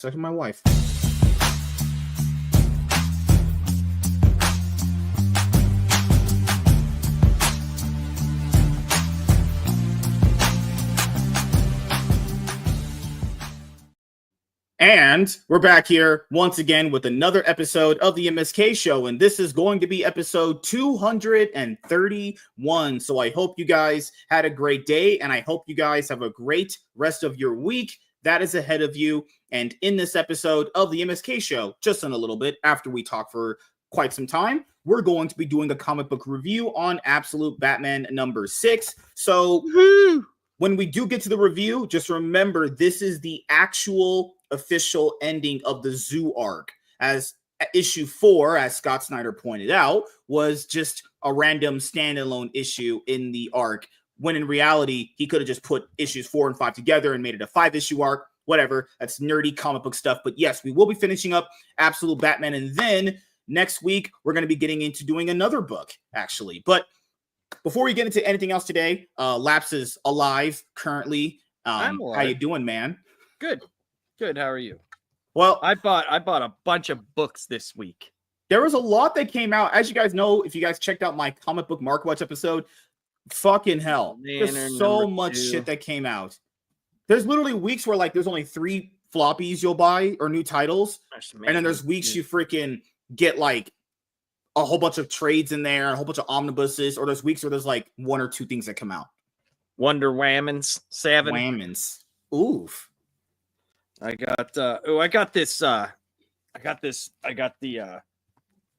Sex with my wife. And we're back here once again with another episode of the MSK show. And this is going to be episode 231. So I hope you guys had a great day. And I hope you guys have a great rest of your week that is ahead of you. And in this episode of the MSK show, just in a little bit after we talk for quite some time, we're going to be doing a comic book review on Absolute Batman number 6. So when we do get to the review, just remember this is the actual official ending of the Zoo arc, as issue 4, as Scott Snyder pointed out, was just a random standalone issue in the arc, when in reality he could have just put issues 4 and 5 together and made it a 5-issue arc. Whatever, that's nerdy comic book stuff. But yes, we will be finishing up Absolute Batman, and then next week we're going to be getting into doing another book, actually. But before we get into anything else today, Laps is alive currently. I'm alive. How you doing, man? Good. How are you? Well, I bought a bunch of books this week. There was a lot that came out. As you guys know, if you guys checked out my comic book Mark Watch episode, fucking hell. There's so much shit that came out. There's literally weeks where like there's only 3 floppies you'll buy or new titles. And then there's weeks you freaking get like a whole bunch of trades in there, a whole bunch of omnibuses, or there's weeks where there's like 1 or 2 things that come out. Wonder Whammons, 7. Whammons. Oof. I got the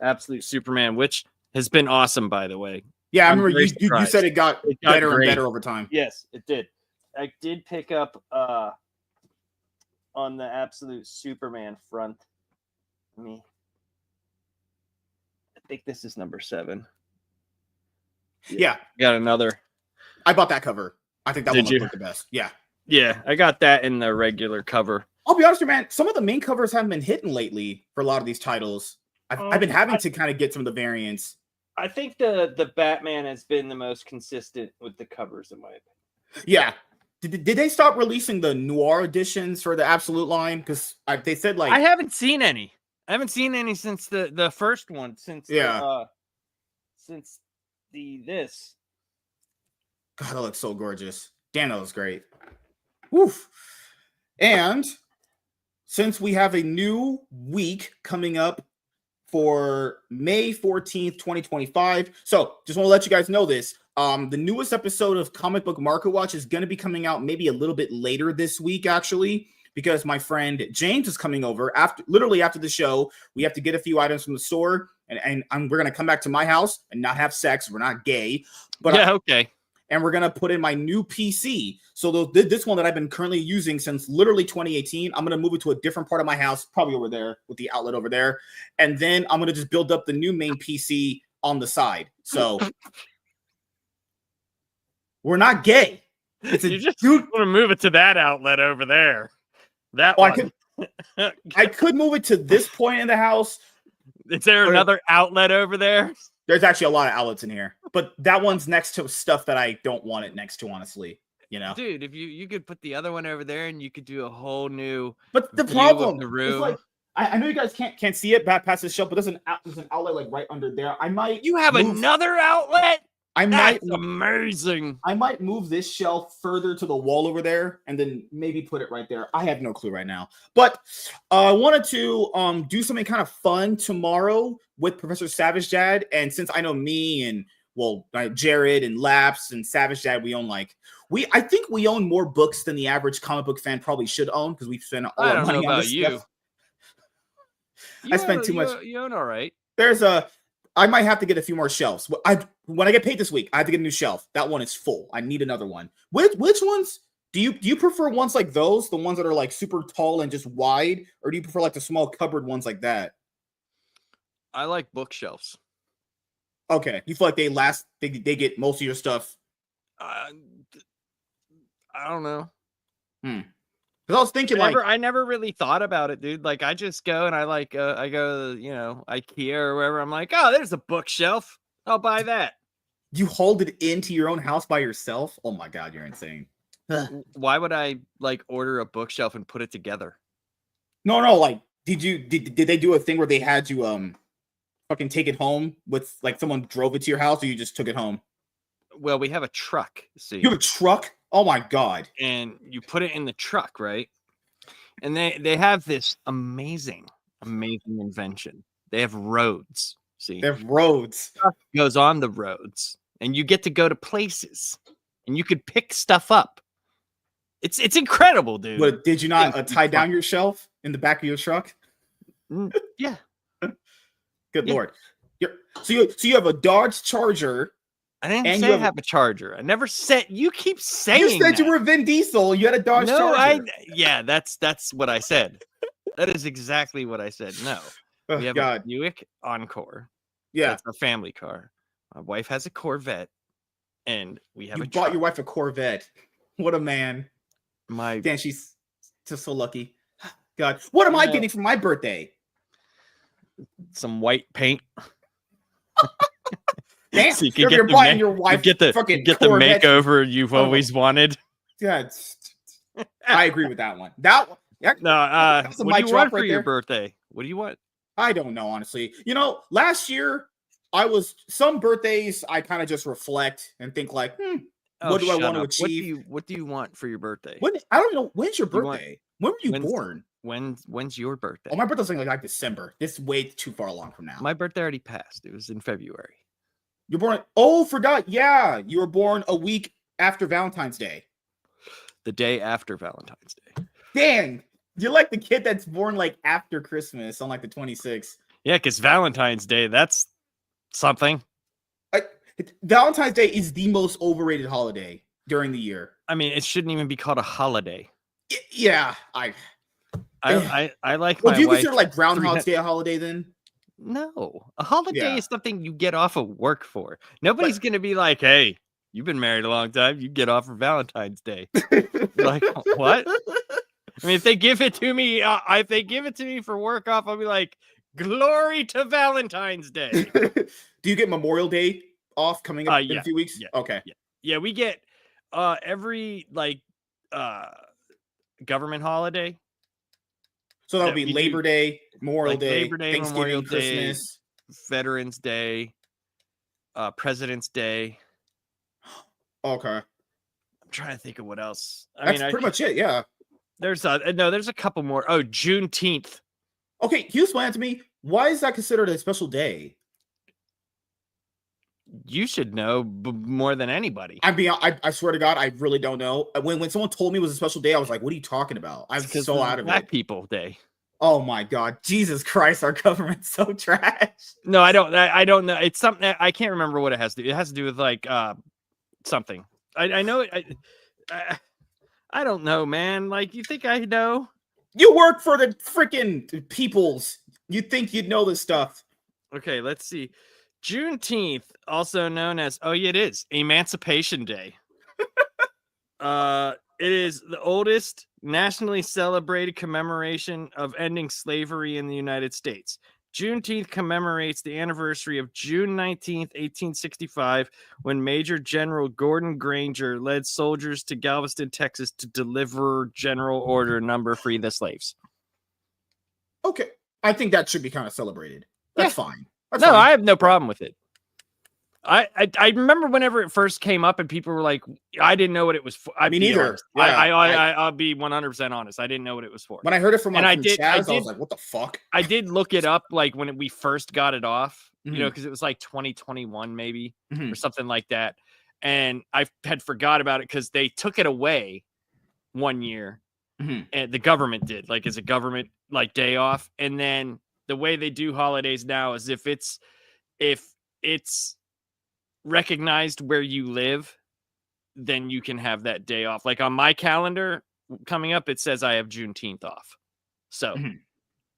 Absolute Superman, which has been awesome, by the way. Yeah, I remember you said it got better and better over time. Yes, it did. I did pick up on the Absolute Superman front. I think this is number 7. Yeah. Got another. I bought that cover. I think that one looked the best. Yeah. Yeah, I got that in the regular cover. I'll be honest with you, man. Some of the main covers haven't been hitting lately for a lot of these titles. I've been having to kind of get some of the variants. I think the Batman has been the most consistent with the covers, in my opinion. Yeah. Did they stop releasing the noir editions for the Absolute line? Because they said like I haven't seen any. I haven't seen any since the first one. Since this. God, that looks so gorgeous. Damn, that was great. Woof. And since we have a new week coming up for May 14th, 2025. So just want to let you guys know this. The newest episode of Comic Book Market Watch is going to be coming out maybe a little bit later this week, actually, because my friend James is coming over literally after the show. We have to get a few items from the store, and we're going to come back to my house and not have sex. We're not gay. But yeah, okay. And we're going to put in my new PC. So this one that I've been currently using since literally 2018, I'm going to move it to a different part of my house, probably over there with the outlet over there. And then I'm going to just build up the new main PC on the side. So we're not gay. You just want to move it to that outlet over there. That one. I could move it to this point in the house. Is there another outlet over there? There's actually a lot of outlets in here, but that one's next to stuff that I don't want it next to, honestly. You know, dude, if you could put the other one over there and you could do a whole new. But the problem is like I know you guys can't see it back past the shelf, but there's an outlet like right under there. You have another outlet. That's amazing. I might move this shelf further to the wall over there and then maybe put it right there. I have no clue right now. But I wanted to do something kind of fun tomorrow with Professor Savage Dad. And since I know me and Jared and Laps and Savage Dad, I think we own more books than the average comic book fan probably should own, because we spend all our money on this stuff. I spend too much. You own all right. I might have to get a few more shelves. When I get paid this week, I have to get a new shelf. That one is full. I need another one. Which ones do you prefer? Ones like those, the ones that are like super tall and just wide, or do you prefer like the small cupboard ones like that? I like bookshelves. Okay, you feel like they last? They get most of your stuff. I don't know. Because I was thinking I never really thought about it, dude. Like I just go and I go, IKEA or wherever. I'm like, oh, there's a bookshelf. I'll buy that. You hold it into your own house by yourself? Oh my God, you're insane. Why would I order a bookshelf and put it together? No, like did they do a thing where they had you fucking take it home with like someone drove it to your house, or you just took it home? Well, we have a truck, You see, have a truck? Oh my god. and you put it in the truck, right? And they have this amazing invention. They have roads. See, They have roads. truck goes on the roads, and you get to go to places, and you could pick stuff up. It's incredible, dude. But did you not Things tie be down fun. your shelf in the back of your truck? Yeah, Good Yeah. lord. So you have a Dodge Charger. I didn't And say you I have- have a Charger. I never said. You keep saying You said that. you were Vin Diesel. You had a Dodge No, Charger. yeah, that's what I said. That is exactly what I said. No, Oh, we have God. a Buick Encore. Yeah. That's our family car. My wife has a Corvette, and we have You a bought truck. your wife a Corvette. What a man. My Damn, she's just so lucky. God. What am I Yeah. getting for my birthday? some white paint. Damn. So you If can get you're the buying ma- your you wife get the fucking the Corvette. makeover you've Oh. always wanted. Yeah, I agree with that one. That one. Yeah, No, that's a what do mic you want drop for right your there. birthday? What do you want? I don't know, honestly. Last year some birthdays I kind of just reflect and think like, what do I shut want to up. achieve? What do you want for your birthday? When I don't know, when's your You want- birthday? When were you when's- born? When's your birthday? Oh, my birthday's like December. This is way too far along from now. My birthday already passed. It was in February. You're born. Oh, forgot. Yeah, you were born a week after Valentine's Day. The day after Valentine's Day. Dang, you're like the kid that's born like after Christmas on like the 26th. Yeah, because Valentine's Day, that's something. Valentine's Day is the most overrated holiday during the year. I mean, it shouldn't even be called a holiday. Yeah, I like Well, my do you wife. consider like Groundhog's Day a holiday then? No, a holiday Yeah. is something you get off of work for. Nobody's gonna be like, "Hey, you've been married a long time. You get off for Valentine's Day." Like, what? I mean, if they give it to me, if they give it to me for work off, I'll be like, "Glory to Valentine's Day." Do you get Memorial Day off coming up in Yeah, a few weeks? yeah, Okay. Yeah, we get every government holiday. So that'll that be we Labor do, Day, Memorial like Day, Labor Day, Thanksgiving, Memorial Day, Christmas. Veterans Day, President's Day. Okay. I'm trying to think of what else. That's pretty much it. Yeah. There's a couple more. Oh, Juneteenth. Okay. Can you explain that to me? Why is that considered a special day? You should know more than anybody. I swear to God, I really don't know. When someone told me it was a special day, I was like, "What are you talking about?" I was so out of Black it. People Day. Oh my God, Jesus Christ, our government's so trash. No, I don't know. It's something I can't remember what it has to do. It has to do with like something. I know it. I don't know, man. Like, you think I know? You work for the freaking peoples. You think you'd know this stuff? Okay, let's see. Juneteenth, also known as it is Emancipation Day. It is the oldest nationally celebrated commemoration of ending slavery in the United States. Juneteenth commemorates the anniversary of June 19th, 1865, when Major General Gordon Granger led soldiers to Galveston, Texas to deliver General Order Number Free the Slaves. Okay, I think that should be kind of celebrated. That's fine. That's No, fine. I have no problem with it. I remember whenever it first came up and people were like, I didn't know what it was for. Me neither. Yeah, I'll be 100% honest. I didn't know what it was for. When I heard it from And my I friend did- Chaz, I I was did- like, "What the fuck?" I did look it up like when we first got it off, you know, Mhm. because it was like 2021 maybe Mhm. or something like that. And I had forgot about it because they took it away one year Mhm. and the government did, like, as a government like day off. And then the way they do holidays now is if it's recognized where you live, then you can have that day off. Like on my calendar coming up, it says I have Juneteenth off. So Mhm.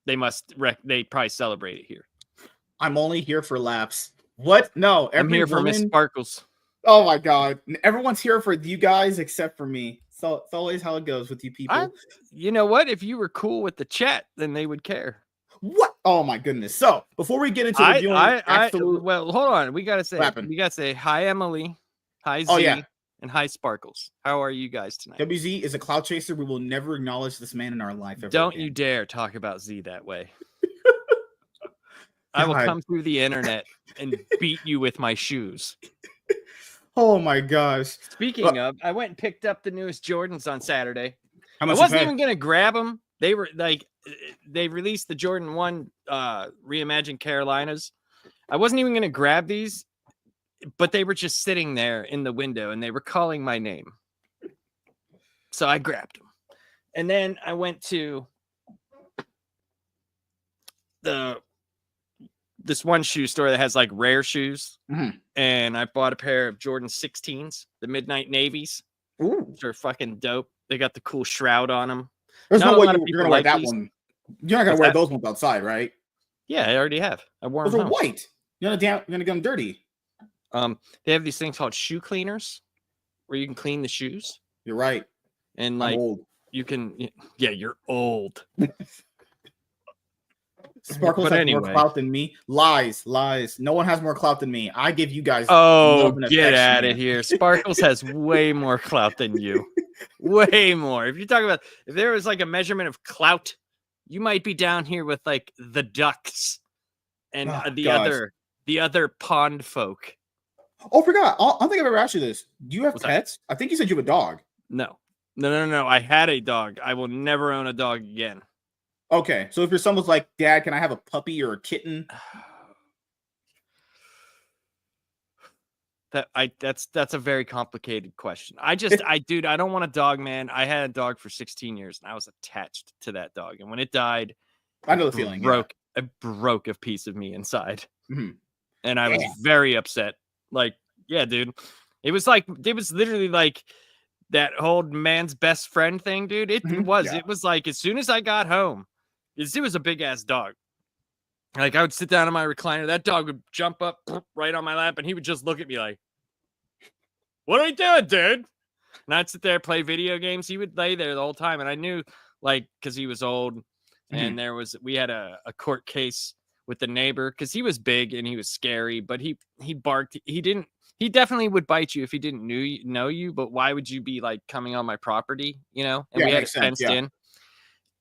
they probably celebrate it here. I'm only here for laps. What? No, I'm here for Miss woman- Sparkles. Oh my God, everyone's here for you guys except for me. So it's always how it goes with you people. You know what? If you were cool with the chat, then they would care. What? Oh my goodness. So before we get into reviewing absolute, well, hold on. We gotta say What happened? hi, Emily. Hi, Z. Oh, yeah. And hi, Sparkles. How are you guys tonight? WZ is a cloud chaser. We will never acknowledge this man in our life ever Don't again. you dare talk about Z that way. I will come through the internet and beat you with my shoes. Oh my gosh. Speaking of, I went and picked up the newest Jordans on Saturday. How much I wasn't even going to grab them. They were like, they released the Jordan 1 Reimagined Carolinas. I wasn't even going to grab these, but they were just sitting there in the window and they were calling my name. So I grabbed them. And then I went to this one shoe store that has like rare shoes. Mm-hmm. And I bought a pair of Jordan 16s, the Midnight Navies. Ooh. Which are fucking dope. They got the cool shroud on them. There's no way you're going to wear that one. You're not going to wear those ones outside, right? Yeah, I already have. I wore them. Those are white. You're going to get them dirty. They have these things called shoe cleaners where you can clean the shoes. You're right. And like you can, yeah, you're old. Sparkles has more clout than me. Lies. No one has more clout than me. I give you guys. Oh, get out of here. Sparkles has way more clout than you. Way more. If there was like a measurement of clout, you might be down here with like the Ducks and the other pond folk. Oh, I forgot. I don't think I've ever asked you this. Do you have pets? I think you said you have a dog. No. I had a dog. I will never own a dog again. Okay, so if your son was like, Dad, can I have a puppy or a kitten? That's a very complicated question. I don't want a dog, man. I had a dog for 16 years and I was attached to that dog. And when it died, I know the feeling. It broke a piece of me inside. Mm-hmm. And I was very upset. Like, yeah, dude. It was literally like that old man's best friend thing, dude. It was like as soon as I got home, it was a big ass dog. Like I would sit down in my recliner, that dog would jump up right on my lap, and he would just look at me like, "What are you doing, dude?" And I'd sit there, play video games. He would lay there the whole time, and I knew, like, because he was old, and we had a court case with the neighbor because he was big and he was scary, but he barked. He definitely would bite you if he didn't know you. But why would you be like coming on my property? You know, and we had it fenced in.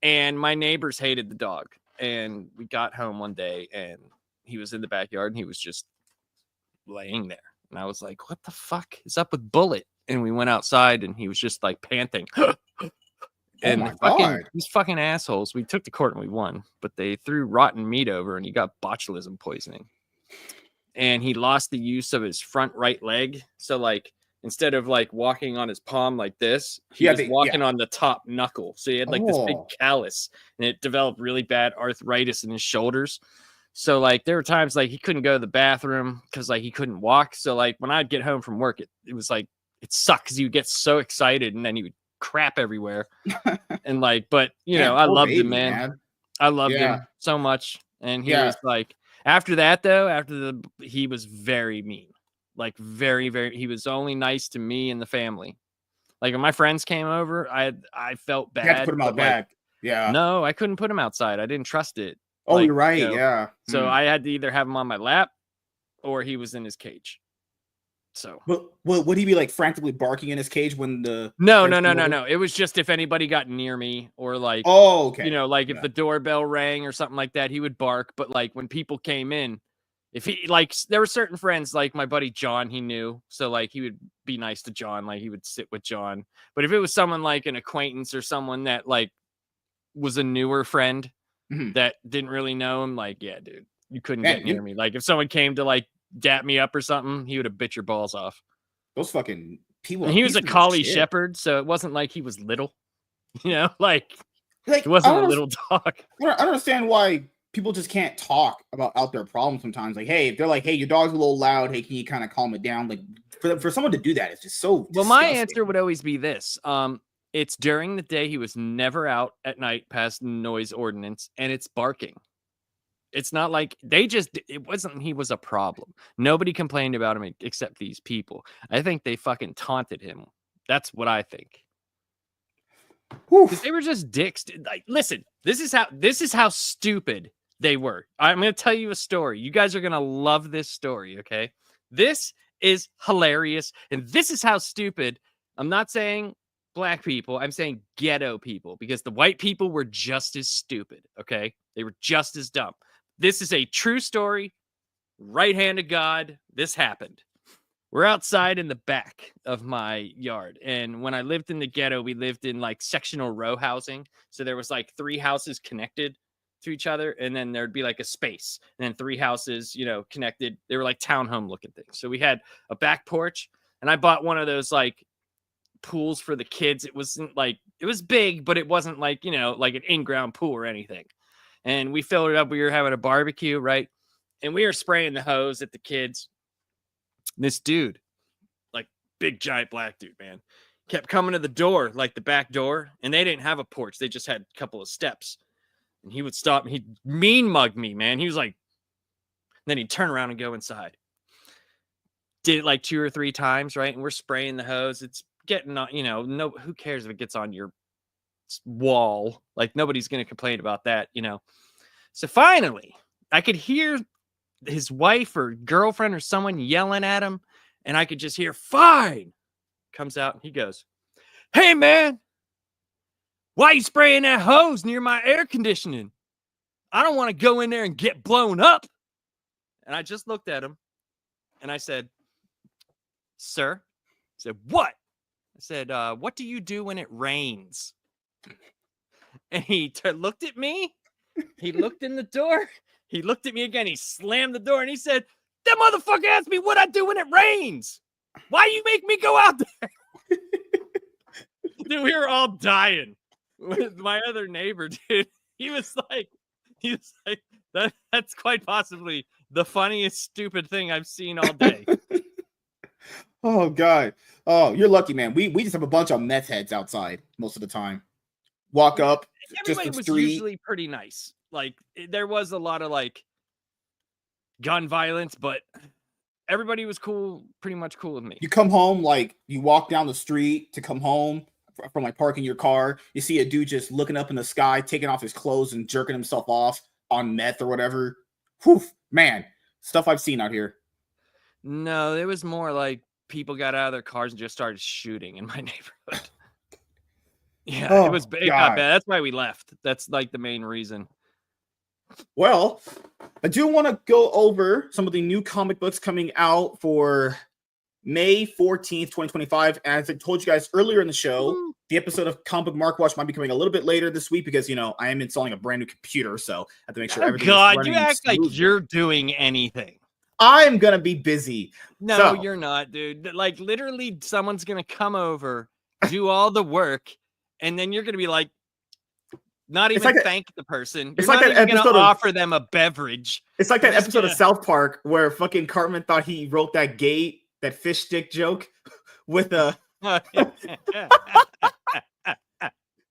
And my neighbors hated the dog. And we got home one day and he was in the backyard and he was just laying there. And I was like, what the fuck is up with Bullet? And we went outside and he was just like panting. And these fucking assholes, we took the court and we won, but they threw rotten meat over and he got botulism poisoning. And he lost the use of his front right leg. So like, instead of like walking on his palm like this, he was walking on the top knuckle. So he had like this big callus and it developed really bad arthritis in his shoulders. So like there were times like he couldn't go to the bathroom because like he couldn't walk. So like when I'd get home from work, it was like, it sucked because he would get so excited and then he would crap everywhere. And like, but you know, I loved him, man. I loved him so much. And he was like, after that though, he was very mean. Like very, very, he was only nice to me and the family. Like when my friends came over, I felt bad. You had to put him out back. Yeah. No, I couldn't put him outside. I didn't trust it. Oh, you're right. You know, yeah. So I had to either have him on my lap or he was in his cage. So would he be like frantically barking in his cage when the No. It was just if anybody got near me or like, you know, like if the doorbell rang or something like that, he would bark. But like when people came in, if he like, there were certain friends like my buddy John, he knew. So like he would be nice to John, like he would sit with John. But if it was someone like an acquaintance or someone that like was a newer friend that didn't really know him, like, yeah, dude, you couldn't get near me. Like if someone came to like dap me up or something, he would have bit your balls off. Those fucking people. And he was a collie shepherd, so it wasn't like he was little. You know, like he wasn't a little dog. I don't understand why people just can't talk about out their problems sometimes. Like, hey, if they're like, hey, your dog's a little loud. Hey, can you kind of calm it down? Like, for someone to do that, it's just so disgusting. My answer would always be this. It's during the day. He was never out at night past noise ordinance, and it's barking. It's not like it wasn't he was a problem. Nobody complained about him except these people. I think they fucking taunted him. That's what I think. Because they were just dicks. Like, listen, this is how stupid they were. I'm going to tell you a story. You guys are going to love this story, okay? This is hilarious. And this is how stupid. I'm not saying black people. I'm saying ghetto people, because the white people were just as stupid. Okay. They were just as dumb. This is a true story. Right hand of God. This happened. We're outside in the back of my yard. And when I lived in the ghetto, we lived in like sectional row housing. So there was like 3 houses connected to each other. And then there'd be like a space. And then 3 houses, connected. They were like townhome looking things. So we had a back porch. And I bought one of those like pools for the kids. It wasn't like, it was big, but it wasn't like, like an in-ground pool or anything. And we filled it up. We were having a barbecue, right? And we were spraying the hose at the kids. This dude, like big giant black dude, man, kept coming to the door, like the back door, and they didn't have a porch. They just had a couple of steps. And he would stop and he'd mean mug me, man. He was like, then he'd turn around and go inside. Did it like 2 or 3 times, right? And we're spraying the hose. It's getting on, no, who cares if it gets on your wall? Like nobody's going to complain about that, So finally, I could hear his wife or girlfriend or someone yelling at him, and I could just hear, "Fine." Comes out and he goes, "Hey man, why are you spraying that hose near my air conditioning? I don't want to go in there and get blown up." And I just looked at him and I said, "Sir," I said, "What?" I said, "What do you do when it rains?" And he looked at me. He looked in the door. He looked at me again. He slammed the door and he said, "That motherfucker asked me what I do when it rains. Why you make me go out there?" Dude, we were all dying with my other neighbor, dude. He was like, that's quite possibly the funniest stupid thing I've seen all day. Oh God. Oh, you're lucky, man. We just have a bunch of meth heads outside most of the time. Walk up. Everybody was usually pretty nice. Like there was a lot of like gun violence, but everybody was cool, pretty much cool with me. You come home, like you walk down the street to come home from like parking your car. You see a dude just looking up in the sky, taking off his clothes and jerking himself off on meth or whatever. Whew, man, stuff I've seen out here. No, it was more like people got out of their cars and just started shooting in my neighborhood. Yeah, it got bad. That's why we left. That's like the main reason. Well, I do want to go over some of the new comic books coming out for May 14th, 2025. As I told you guys earlier in the show, the episode of Comic Book Mark Watch might be coming a little bit later this week because, I am installing a brand new computer, so I have to make sure everything is running you act smoothly. like you're doing anything. I'm going to be busy. No, you're not, dude. Like, literally, someone's going to come over, do all the work, and then you're going to be like, not even thank the person. You're not even going to offer them a beverage. It's like that episode of South Park where fucking Cartman thought he wrote that fish stick joke with a...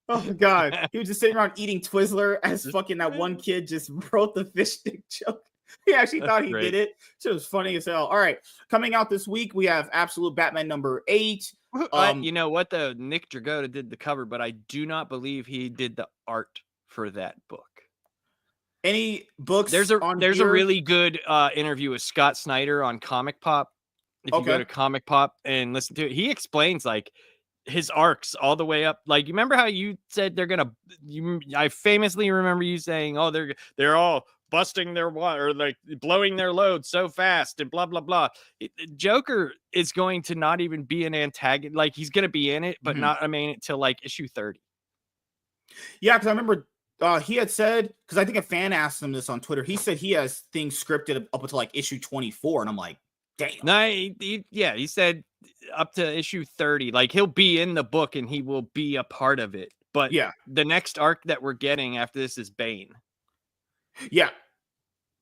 Oh, God. He was just sitting around eating Twizzler as fucking that one kid just wrote the fish stick joke. He actually thought he did it. So it was funny as hell. All right. Coming out this week, we have Absolute Batman number 8. You know what, though? Nick Dragotta did the cover, but I do not believe he did the art for that book. Any books? There's a really good interview with Scott Snyder on Comic Pop. If you go to Comic Pop and listen to it, he explains like his arcs all the way up. Like, you remember how you said I famously remember you saying, "Oh, they're all busting their water, or like blowing their load so fast and blah, blah, blah." Joker is going to not even be an antagonist. Like, he's going to be in it, but not, until like issue 30. Yeah. Cause I remember he had said, cause I think a fan asked him this on Twitter. He said he has things scripted up until like issue 24. And I'm like, damn. No, he said up to issue 30, like he'll be in the book and he will be a part of it. But the next arc that we're getting after this is Bane. Yeah.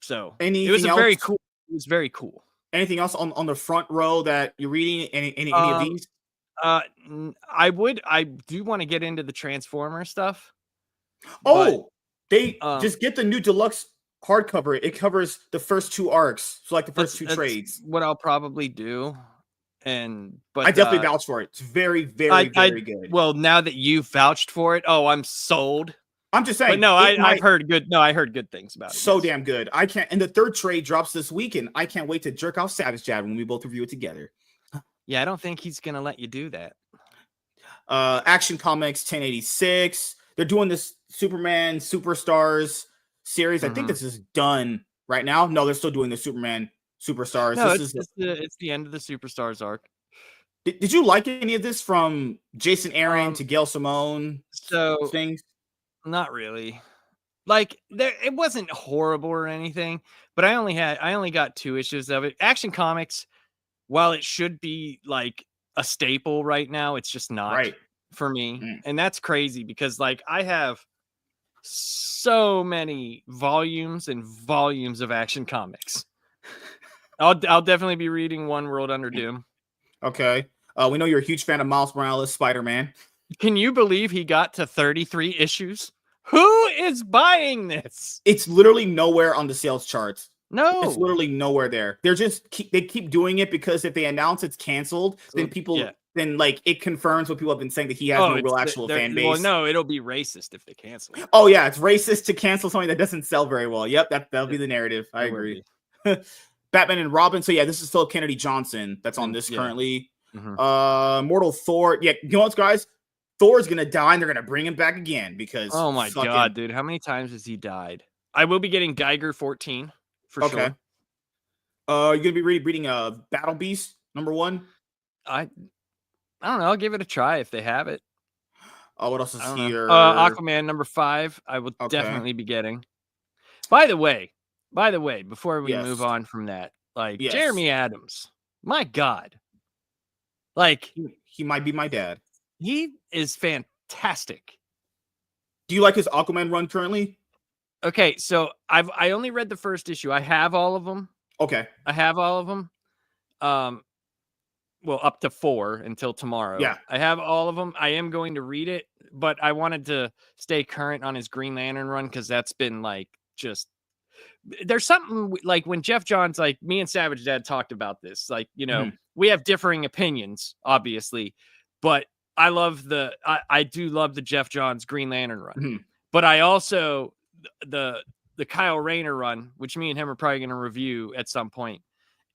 So it was very cool. It was very cool. Anything else on the front row that you're reading? Any of these? I do want to get into the Transformer stuff. Oh, they just get the new deluxe hardcover. It covers the first 2 arcs. So like the first 2 trades. What I'll probably do. But I definitely vouch for it. It's very, very, very good. Well, now that you've vouched for it, I'm sold. I'm just But saying, no, it I've might heard good. No, I heard good things about it. so yes. damn good. I can't. And the third trade drops this week, and I can't wait to jerk off Savage Jab when we both review it together. Yeah, I don't think he's gonna let you do that. Action Comics 1086. They're doing this Superman Superstars series. I think this is done right now. No, they're still doing the Superman Superstars. No, This is it's the end of the Superstars arc. Did you like any of this from Jason Aaron to Gail Simone So things? not really. Like it wasn't horrible or anything, but I only got 2 issues of it. Action Comics, while it should be like a staple right now, it's just not for me. And that's crazy because like I have so many volumes and volumes of Action Comics. I'll definitely be reading One World Under Doom. Okay. We know you're a huge fan of Miles Morales, Spider-Man. Can you believe he got to 33 issues? Who is buying this? It's literally nowhere on the sales charts. No, it's literally nowhere there. They're just they keep doing it because if they announce it's canceled, then people then like it confirms what people have been saying that he has no real actual fan base. Well, no, it'll be racist if they cancel it. Oh yeah, it's racist to cancel something that doesn't sell very well. Yep, that'll be the narrative. I agree. Batman and Robin. So yeah, this is Philip Kennedy Johnson that's on this currently. Mortal Thor. Yeah, you know what, guys? Thor's gonna die and they're gonna bring him back again because oh my god, dude, how many times has he died? I will be getting Geiger 14 for sure. You're gonna be reading Battle Beast #1. I don't know. I'll give it a try if they have it. Oh, what else is here? Aquaman #5. I will definitely be getting. By the way, before we move on from that, like Jeremy Adams, my God, like he might be my dad. He is fantastic. Do you like his Aquaman run currently? Okay, so I only read the first issue. I have all of them. Okay, I have all of them. Well, up to 4 until tomorrow. Yeah, I have all of them. I am going to read it, but I wanted to stay current on his Green Lantern run because that's been like just. There's something like when Jeff Johns, like me and Savage Dad talked about this. Like we have differing opinions, obviously, but I do love the Jeff Johns Green Lantern run, but I also the Kyle Rayner run, which me and him are probably going to review at some point,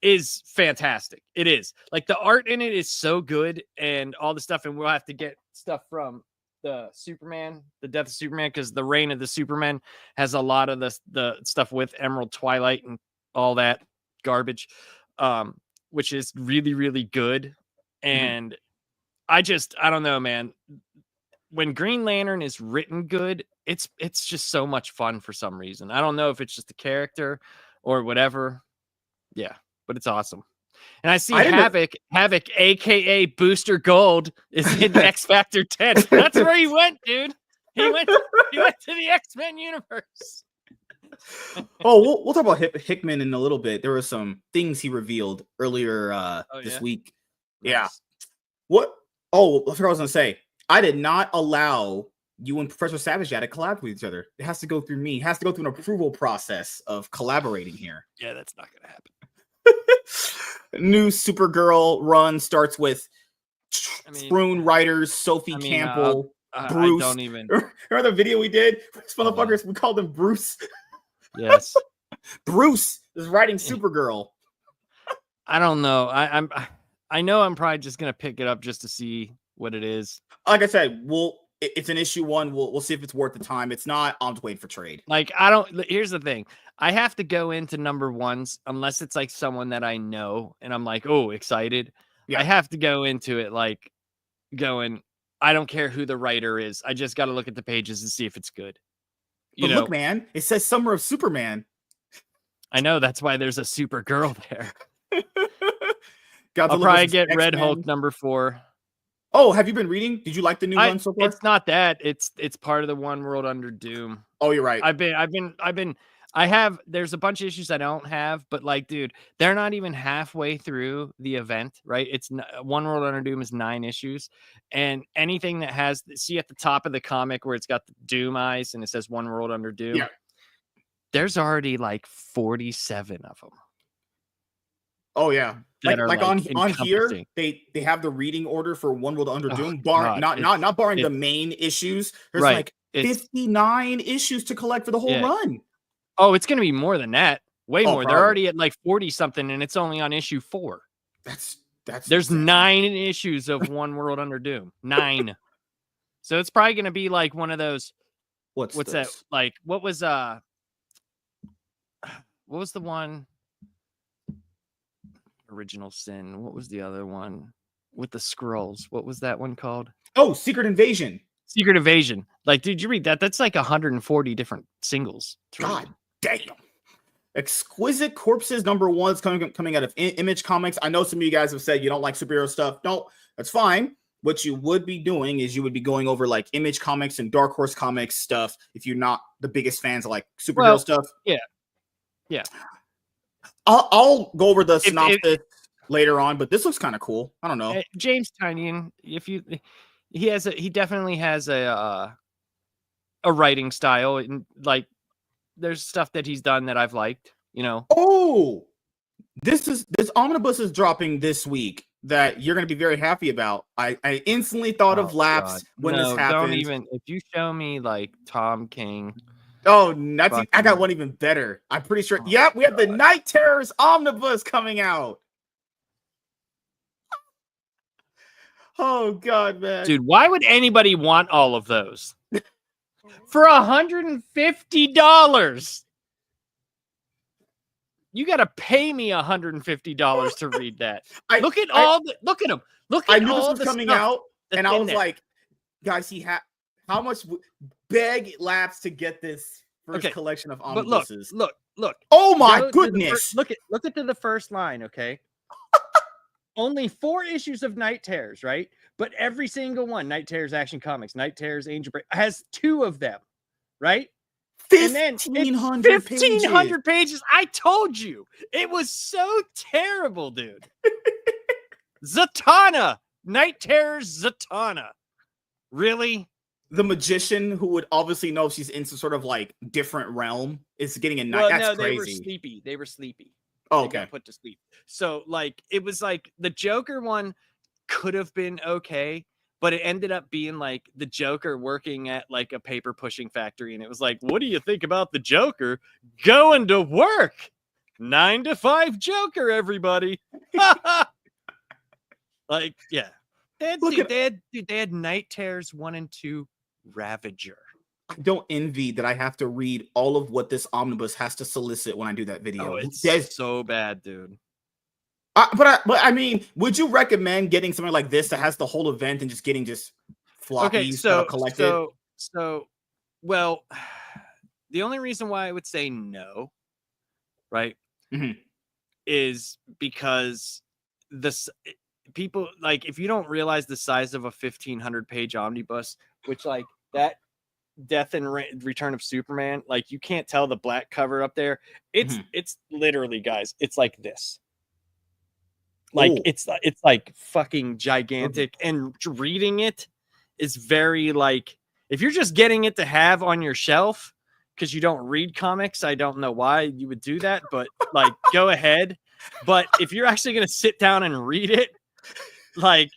is fantastic. It is like the art in it is so good and all the stuff, and we'll have to get stuff from the Death of Superman, because the Reign of the Superman has a lot of the stuff with Emerald Twilight and all that garbage, which is really, really good. And I don't know, man. When Green Lantern is written good, it's just so much fun for some reason. I don't know if it's just the character or whatever. Yeah, but it's awesome. And I see Havoc, aka Booster Gold, is in X Factor 10. That's where he went, dude. He went to the X-Men universe. Oh, we'll talk about Hickman in a little bit. There were some things he revealed earlier this week. Nice. Yeah. What? Oh, that's what I was gonna say. I did not allow you and Professor Savage to collab with each other. It has to go through me. It has to go through an approval process of collaborating here. Yeah, that's not gonna happen. New Supergirl run starts with Sproon writers Sophie Campbell, Bruce. I don't even remember the video we did. These motherfuckers, we called him Bruce. Yes, Bruce is writing Supergirl. I don't know. I know I'm probably just gonna pick it up just to see what it is. Like I said, it's an issue 1. We'll see if it's worth the time. It's not. I'll just wait for trade. Like here's the thing. I have to go into #1s unless it's like someone that I know and I'm like, oh, excited. Yeah. I have to go into it like going, I don't care who the writer is. I just got to look at the pages and see if it's good. But look, man, it says Summer of Superman. I know, that's why there's a Supergirl there. I'll probably get X-Men. Red Hulk -- Oh, have you been reading? Did you like the new one so far? It's not that. It's part of the One World Under Doom. Oh, you're right. There's a bunch of issues I don't have, but like, dude, they're not even halfway through the event, right? It's One World Under Doom is 9 issues, and anything that has, see at the top of the comic where it's got the Doom eyes and it says One World Under Doom. Yeah. There's already like 47 of them. Oh yeah, like on here, they have the reading order for One World Under Doom, not barring the main issues. There's like It's 59 issues to collect for the whole yeah. run. Oh, it's gonna be more than that. Way more. They're Probably. already at like 40 something, and it's only on issue 4. That's There's insane. 9 issues of One World Under Doom. 9. So it's probably gonna be like one of those. What's this? that? Like what was the one? Original Sin. What was the other one with the scrolls? What was that one called? Oh, Secret Invasion. Secret Invasion. Like, did you read that? That's like 140 different singles. God damn. Exquisite Corpses #1 is coming out of Image Comics. I know some of you guys have said you don't like superhero stuff. No, that's fine. What you would be doing is you would be going over like Image Comics and Dark Horse Comics stuff if you're not the biggest fans of like superhero stuff. Yeah. Yeah. I'll go over the synopsis later on, but this looks kind of cool. I don't know. James Tynion, he definitely has a writing style, and like there's stuff that he's done that I've liked, you know. Oh, this omnibus is dropping this week that you're going to be very happy about. I instantly thought of Lapse when this happened. Don't even, if you show me like Tom King. Oh, I got one even better. I'm pretty sure. Yep, we have the Night Terrors omnibus coming out. Oh God, man. Dude, why would anybody want all of those? For $150. You got to pay me $150 to read that. Look at them. Look at I knew this was coming out, and I was like, guys, how much beg Lapse to get this first collection of omnibuses? But look. Oh my goodness. Look at the first line, okay? Only 4 issues of Night Terrors, right? But every single one, Night Terrors Action Comics, Night Terrors Angel Break, has 2 of them, right? 1,500 pages. I told you. It was so terrible, dude. Zatanna. Night Terrors Zatanna. Really? The magician who would obviously know she's in some sort of like different realm is getting a night. That's crazy. They were sleepy. Oh, okay. Got put to sleep. So like it was like the Joker one could have been okay, but it ended up being like the Joker working at like a paper pushing factory, and it was like, what do you think about the Joker going to work? 9 to 5 Joker, everybody. Like, yeah. They had Night Terrors 1 and 2 Ravager. I don't envy that I have to read all of what this omnibus has to solicit when I do that video. Oh, it's so bad, dude. But I mean, would you recommend getting something like this that has the whole event and just getting floppies collected? So, well, the only reason why I would say no, right, is because people like if you don't realize the size of a 1,500 page omnibus, which like that. Death and Return of Superman, like you can't tell the black cover up there. It's literally, guys, it's like this. Like it's like fucking gigantic, and reading it is very like if you're just getting it to have on your shelf because you don't read comics, I don't know why you would do that, but like go ahead. But if you're actually gonna sit down and read it, like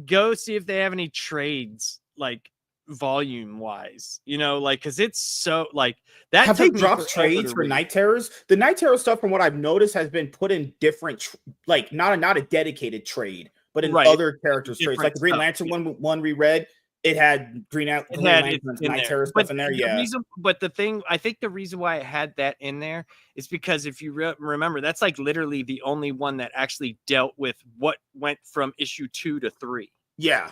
go see if they have any trades like volume wise, you know, like because it's so like that. Have they dropped trades for Night Terrors? The Night Terror stuff, from what I've noticed, has been put in different like not a dedicated trade, but in other characters trades, like the Green Lantern one we read, it had Green Lantern's Night Terror stuff in there. But the thing, I think the reason why it had that in there is because if you remember, that's like literally the only one that actually dealt with what went from issue 2 to 3. Yeah.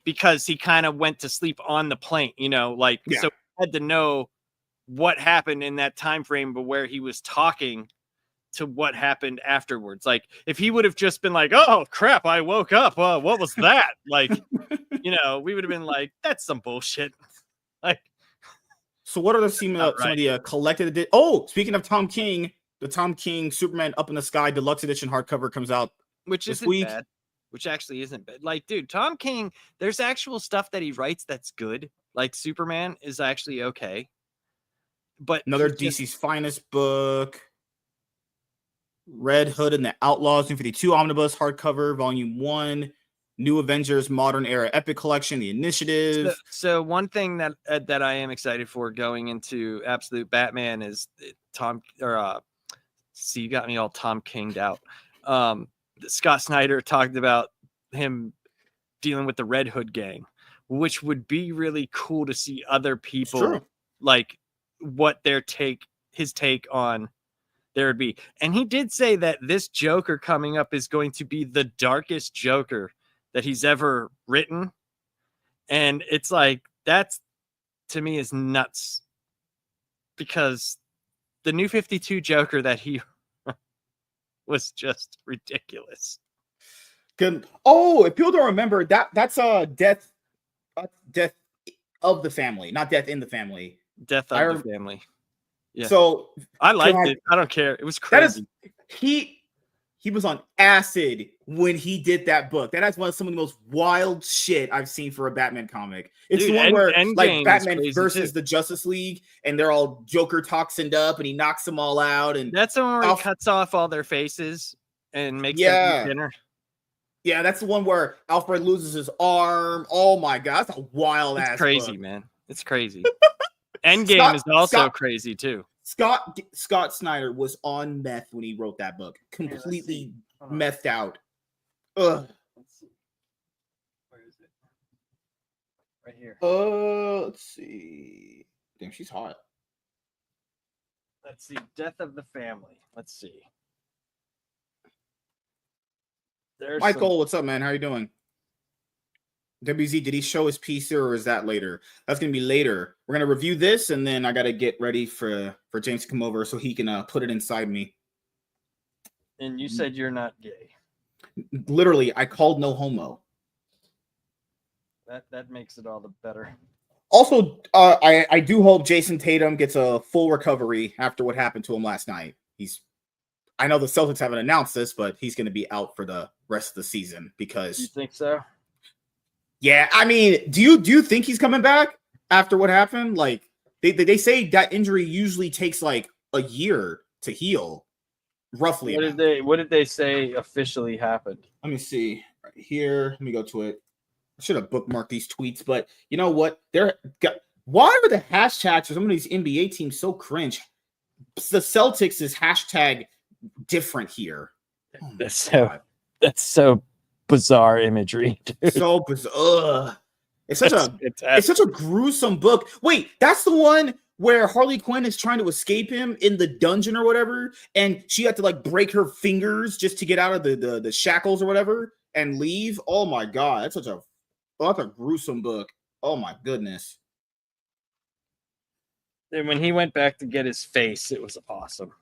Because he kind of went to sleep on the plane, you know, like so he had to know what happened in that time frame, but where he was talking to what happened afterwards. Like if he would have just been like, "Oh crap, I woke up. What was that?" Like, you know, we would have been like, "That's some bullshit." Like, so what are some of the collected? Oh, speaking of Tom King, the Tom King Superman Up in the Sky Deluxe Edition hardcover comes out this week. Bad. Which actually isn't bad. Like, dude, Tom King, there's actual stuff that he writes that's good. Like, Superman is actually okay. But another DC's Finest book. Red Hood and the Outlaws, New 52 Omnibus, hardcover, volume 1. New Avengers Modern Era Epic Collection, the Initiative. So one thing that I am excited for going into Absolute Batman is Tom see, you got me all Tom King'd out. Scott Snyder talked about him dealing with the Red Hood gang, which would be really cool to see other people like what his take on there would be. And he did say that this Joker coming up is going to be the darkest Joker that he's ever written. And it's like, that's to me is nuts, because the New 52 Joker that he was just ridiculous. Good. Oh, if people don't remember, that's death of the family, not Death in the Family. Death of the Family. Yeah. So I liked it. I don't care. It was crazy. He was on acid when he did that book. That is some of the most wild shit I've seen for a Batman comic. It's the one where like Batman versus the Justice League, and they're all Joker toxined up, and he knocks them all out. And that's the one where he cuts off all their faces and makes them eat dinner. Yeah, that's the one where Alfred loses his arm. Oh my god, that's a wild ass. It's crazy, man. It's crazy. Endgame is also crazy too. Scott Snyder was on meth when he wrote that book. Completely methed out. Ugh. Let's see. Where is it? Right here. Let's see. Damn, she's hot. Let's see. Death of the Family. Let's see. Michael, what's up, man? How you doing? WZ, did he show his PC, or is that later? That's gonna be later. We're gonna review this, and then I gotta get ready for James to come over so he can put it inside me. And you said you're not gay. Literally, I called no homo. That makes it all the better. Also, I do hope Jason Tatum gets a full recovery after what happened to him last night. I know the Celtics haven't announced this, but he's going to be out for the rest of the season because. You think so? Yeah, I mean, do you think he's coming back after what happened? Like they say that injury usually takes like a year to heal, roughly. What did they say officially happened? Let me see right here. Let me go to it. I should have bookmarked these tweets, but you know what? Why are the hashtags for some of these NBA teams so cringe? The Celtics is hashtag different here. That's so bizarre imagery, dude. So bizarre. It's such a gruesome book. Wait, that's the one where Harley Quinn is trying to escape him in the dungeon or whatever, and she had to like break her fingers just to get out of the shackles or whatever and leave. Oh my god, that's a gruesome book. Oh my goodness. And when he went back to get his face, it was awesome.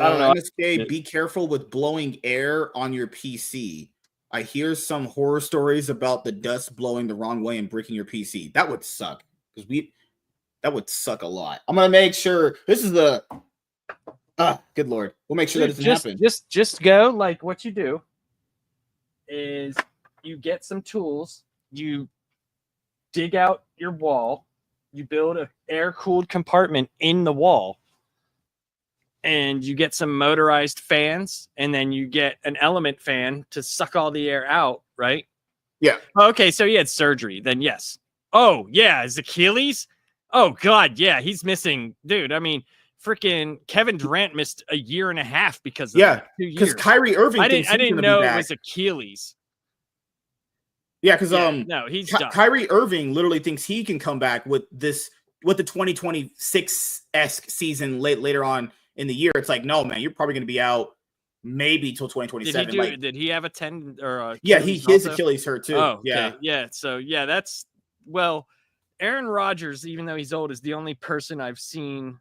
I don't know. MSK, be careful with blowing air on your PC. I hear some horror stories about the dust blowing the wrong way and breaking your PC. That would suck. That would suck a lot. I'm gonna make sure this is the good lord. We'll make sure that doesn't happen. Just go, like what you do is you get some tools, you dig out your wall, you build an air-cooled compartment in the wall. And you get some motorized fans, and then you get an element fan to suck all the air out, right? Yeah. Okay, so he had surgery, then yes. Oh, yeah, his Achilles? Oh, God, yeah, he's missing. Dude, I mean, freaking Kevin Durant missed a year and a half because of 2 years. Because Kyrie Irving I didn't know it was Achilles. Yeah, because no, he's done. Kyrie Irving literally thinks he can come back with the 2026-esque season later on in the year. It's like, no, man, you're probably going to be out maybe till 2027. Did he have a tendon or his Achilles hurt too. Oh, okay. Yeah. So yeah, Aaron Rodgers, even though he's old, is the only person I've seen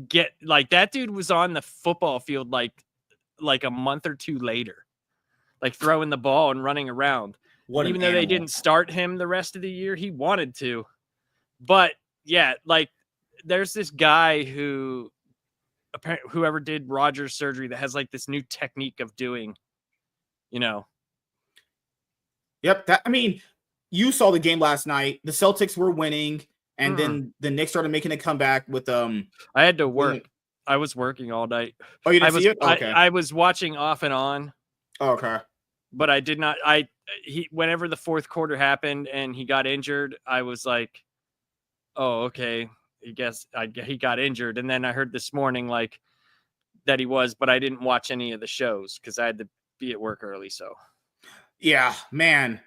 get that dude was on the football field like a month or two later, like throwing the ball and running around. Even though they didn't start him the rest of the year, he wanted to. But yeah, there's this guy who apparently whoever did Rodgers surgery that has this new technique of doing, Yep. I mean, you saw the game last night. The Celtics were winning, and then the Knicks started making a comeback with I had to work. I was working all night. Oh, you didn't see it? Okay. I was watching off and on. Okay. But I did not. Whenever the fourth quarter happened and he got injured, I was like, "Oh, okay. He got injured." And then I heard this morning like that he was, but I didn't watch any of the shows because I had to be at work early. So yeah, man.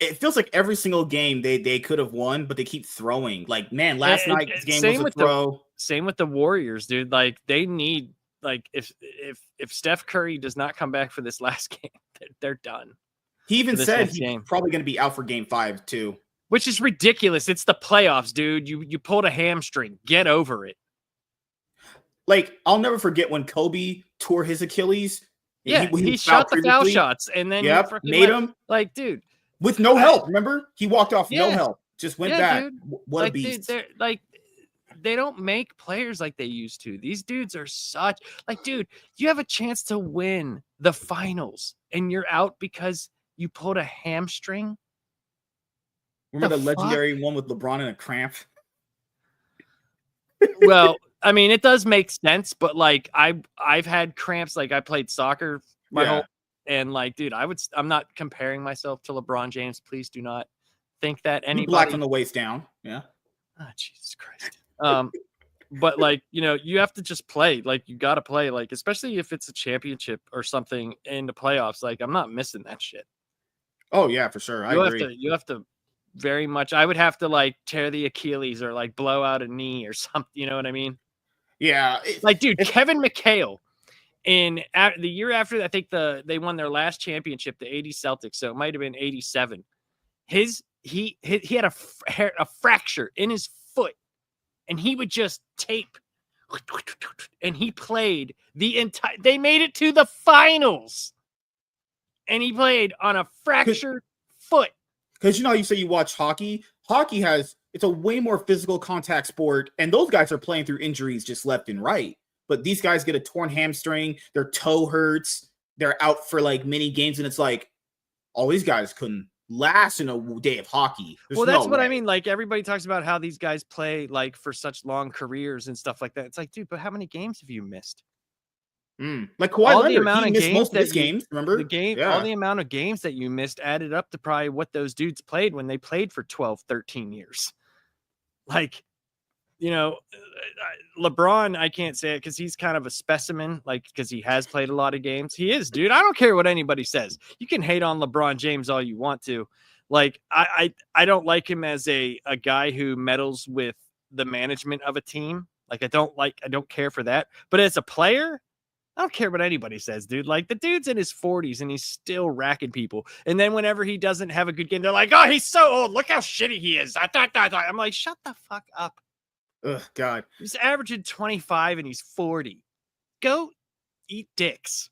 It feels like every single game they could have won, but they keep throwing. Like, man, last night's game was a throw. Same with the Warriors, dude. Like they need if Steph Curry does not come back for this last game, they're done. He even said he's probably going to be out for game 5 too. Which is ridiculous. It's the playoffs, dude. You pulled a hamstring. Get over it. Like, I'll never forget when Kobe tore his Achilles. Yeah, he shot the foul shots and then made him. Like, dude. With no help, remember? He walked off, no help. Just went back. Dude. What a beast. Dude, they don't make players like they used to. These dudes are dude, you have a chance to win the finals and you're out because you pulled a hamstring. Remember the legendary one with LeBron in a cramp? Well, I mean, it does make sense, but like I've had cramps. Like I played soccer my whole, and like, dude, I'm not comparing myself to LeBron James. Please do not think that anybody. Black from the waist down. Yeah. Oh, Jesus Christ. But like, you have to just play. Like you got to play. Like especially if it's a championship or something in the playoffs. Like I'm not missing that shit. Oh yeah, for sure. I agree. You have to very much. I would have to like tear the Achilles or like blow out a knee or something. You know what I mean? Yeah. Like, dude, Kevin McHale in the year after, I think they won their last championship, the 80 Celtics. So it might have been 87. He had a fracture in his foot and he would just tape and he played they made it to the finals and he played on a fractured foot. Because you say you watch hockey. Hockey it's a way more physical contact sport, and those guys are playing through injuries just left and right. But these guys get a torn hamstring, their toe hurts, they're out for like many games, and it's like all these guys couldn't last in a day of hockey. That's what I mean. Like everybody talks about how these guys play like for such long careers and stuff like that. It's like, dude, but how many games have you missed? Like Kawhi Leonard, he missed most of his games. Remember all the amount of games that you missed added up to probably what those dudes played when they played for 12, 13 years. Like, LeBron, I can't say it because he's kind of a specimen, like because he has played a lot of games. He is, dude. I don't care what anybody says. You can hate on LeBron James all you want to. Like, I don't like him as a guy who meddles with the management of a team. Like, I don't care for that. But as a player, I don't care what anybody says, dude. Like the dude's in his 40s and he's still racking people. And then whenever he doesn't have a good game, they're like, "Oh, he's so old. Look how shitty he is." I'm like, shut the fuck up. Ugh, God. He's averaging 25 and he's 40. Go eat dicks.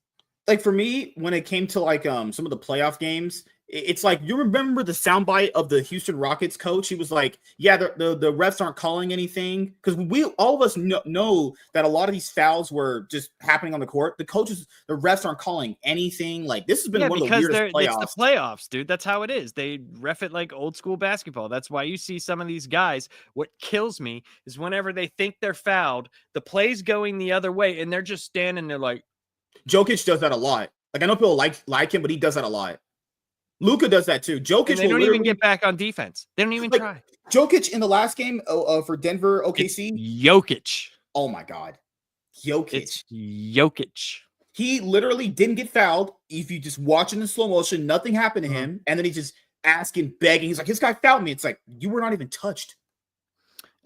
Like for me, when it came to like some of the playoff games, it's like you remember the soundbite of the Houston Rockets coach. He was like, "Yeah, the refs aren't calling anything because all of us know that a lot of these fouls were just happening on the court. The refs aren't calling anything. Like this has been one of the weirdest playoffs. It's the playoffs, dude. That's how it is. They ref it like old school basketball. That's why you see some of these guys. What kills me is whenever they think they're fouled, the play's going the other way, and they're just standing there like. Jokic does that a lot. Like I know people like him, but he does that a lot. Luka does that too. Jokic, they don't even get back on defense. They don't even try. Jokic in the last game for Denver OKC. It's Jokic. Oh my God, Jokic. It's Jokic. He literally didn't get fouled. If you just watch it in slow motion, nothing happened to him, and then he just asking, begging. He's like, "This guy fouled me." It's like you were not even touched.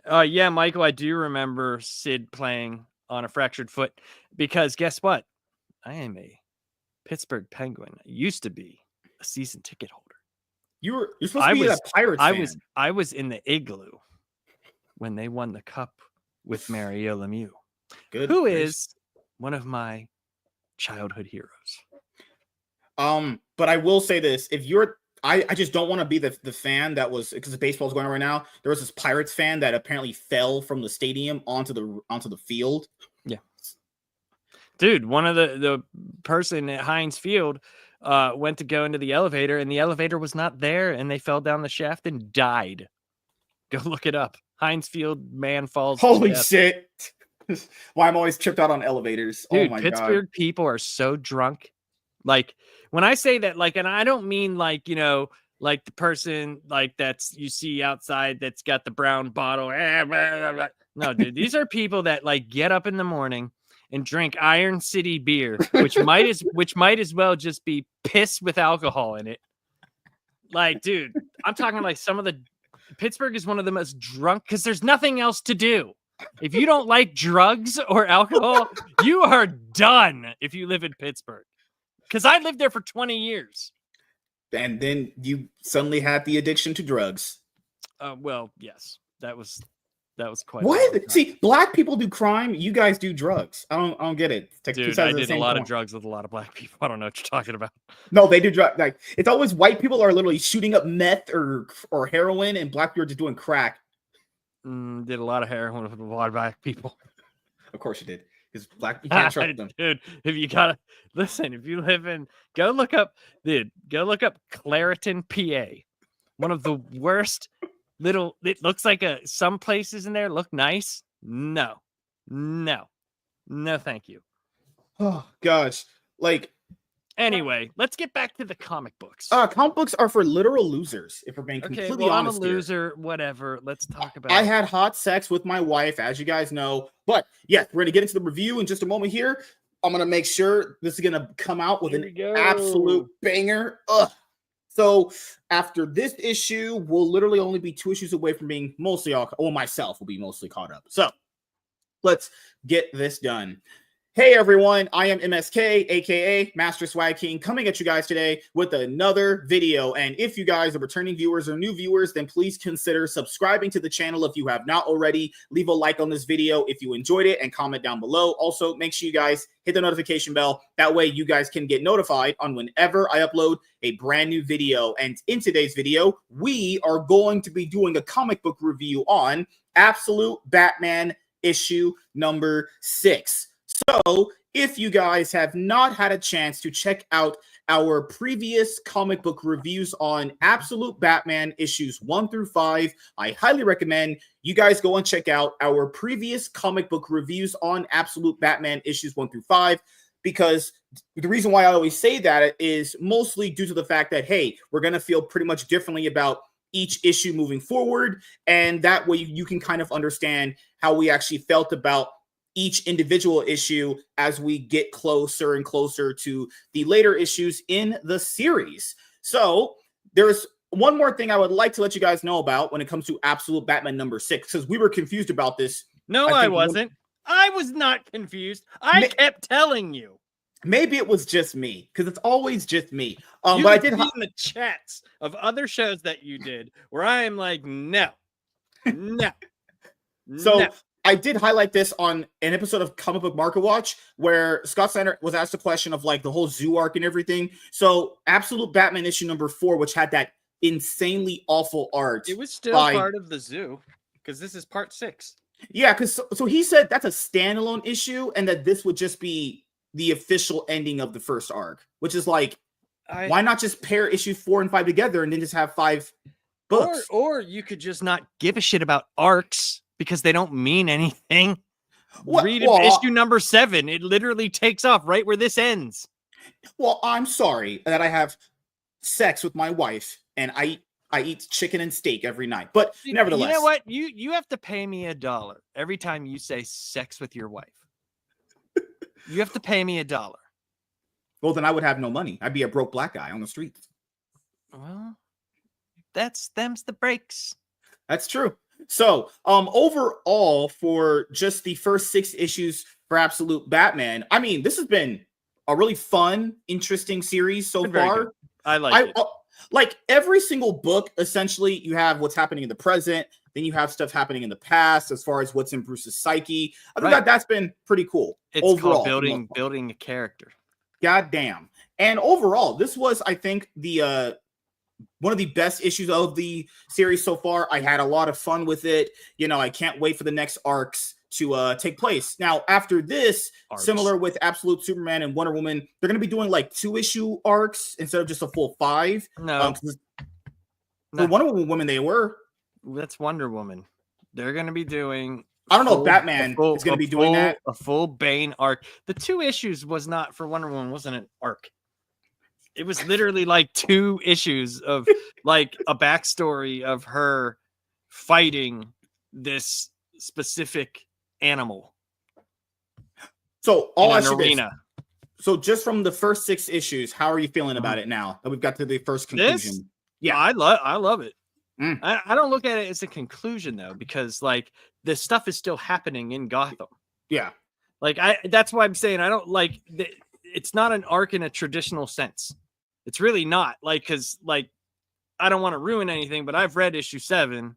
Yeah, Michael, I do remember Sid playing on a fractured foot because guess what? I am a Pittsburgh Penguin. I used to be a season ticket holder. You're supposed to be a Pirates fan. I was in the igloo when they won the cup with Mario Lemieux, who is one of my childhood heroes. But I will say this: I just don't want to be the fan that was because the baseball's going on right now. There was this Pirates fan that apparently fell from the stadium onto the field. Yeah. Dude, one of the person at Heinz Field went to go into the elevator and the elevator was not there and they fell down the shaft and died. Go look it up. Heinz Field man falls. Holy shit. Why I'm always tripped out on elevators. Dude, Oh my Pittsburgh god. people are so drunk. Like when I say that, like, and I don't mean like, like the person like that's you see outside that's got the brown bottle. No, dude, these are people that like get up in the morning and drink Iron City beer, which might as well just be piss with alcohol in it. Like, dude, I'm talking like some of the Pittsburgh is one of the most drunk because there's nothing else to do. If you don't like drugs or alcohol, you are done if you live in Pittsburgh. Because I lived there for 20 years. And then you suddenly had the addiction to drugs. Well, yes, that was quite. What? See, black people do crime. You guys do drugs. I don't get it. Dude, I did a lot of drugs with a lot of black people. I don't know what you're talking about. No, they do drugs. Like it's always white people are literally shooting up meth or heroin, and black people are just doing crack. Did a lot of heroin with a lot of black people. Of course you did. Because black you can't trust them. Dude, if you gotta listen, if you live in go look up Clareton, PA. One of the worst little it looks like some places in there look nice. No, thank you. Oh gosh. Like anyway, let's get back to the comic books. Comic books are for literal losers, if we're being completely honest. I'm a loser, whatever. Let's talk about I had hot sex with my wife, as you guys know. But yeah, we're gonna get into the review in just a moment here. I'm gonna make sure this is gonna come out with an absolute banger. So after this issue, we'll literally only be 2 issues away from being mostly myself will be mostly caught up. So let's get this done. Hey everyone, I am MSK, aka Master Swag King, coming at you guys today with another video. And if you guys are returning viewers or new viewers, then please consider subscribing to the channel if you have not already. Leave a like on this video if you enjoyed it and comment down below. Also, make sure you guys hit the notification bell. That way you guys can get notified on whenever I upload a brand new video. And in today's video, we are going to be doing a comic book review on Absolute Batman issue number 6. So, if you guys have not had a chance to check out our previous comic book reviews on Absolute Batman issues 1 through 5, I highly recommend you guys go and check out our previous comic book reviews on Absolute Batman issues 1 through 5, because the reason why I always say that is mostly due to the fact that, hey, we're going to feel pretty much differently about each issue moving forward, and that way you can kind of understand how we actually felt about each individual issue as we get closer and closer to the later issues in the series. So there's one more thing I would like to let you guys know about when it comes to Absolute Batman number 6, because we were confused about this. No, I wasn't. I was not confused. I kept telling you. Maybe it was just me, because it's always just me. But I did in the chats of other shows that you did where I am like, no. So I did highlight this on an episode of Comic Book Market Watch where Scott Snyder was asked a question of like the whole Zoo arc and everything. So Absolute Batman issue number 4, which had that insanely awful art. It was still part of the Zoo because this is part 6. Yeah, because so he said that's a standalone issue and that this would just be the official ending of the first arc, which is like, why not just pair issue 4 and 5 together and then just have 5 books? Or you could just not give a shit about arcs because they don't mean anything. Read issue number 7. It literally takes off right where this ends. Well, I'm sorry that I have sex with my wife and I eat chicken and steak every night. But nevertheless. You know what? You have to pay me $1 every time you say sex with your wife. You have to pay me $1. Well, then I would have no money. I'd be a broke black guy on the streets. Well, them's the breaks. That's true. So, overall, for just the first 6 issues for Absolute Batman, I mean, this has been a really fun, interesting series so far. I like it. Like every single book, essentially, you have what's happening in the present, then you have stuff happening in the past as far as what's in Bruce's psyche. I think that's been pretty cool. It's overall, called building a character. God damn. And overall, this was, I think, the one of the best issues of the series so far. I had a lot of fun with it. You know, I can't wait for the next arcs to take place. Now, after this, similar with Absolute Superman and Wonder Woman, they're going to be doing like 2-issue arcs instead of just a full 5. No. For Wonder Woman, they were. That's Wonder Woman. They're going to be doing I don't know if Batman is going to be doing that. A full Bane arc. The 2 issues was not for Wonder Woman, wasn't an arc. It was literally like 2 issues of like a backstory of her fighting this specific animal. So all in an arena. So just from the first 6 issues, how are you feeling about it now that we've got to the first conclusion? Yeah, I love it. I don't look at it as a conclusion though, because like this stuff is still happening in Gotham. Yeah, like that's why I'm saying I don't like it's not an arc in a traditional sense. It's really not, like, because like I don't want to ruin anything, but I've read issue 7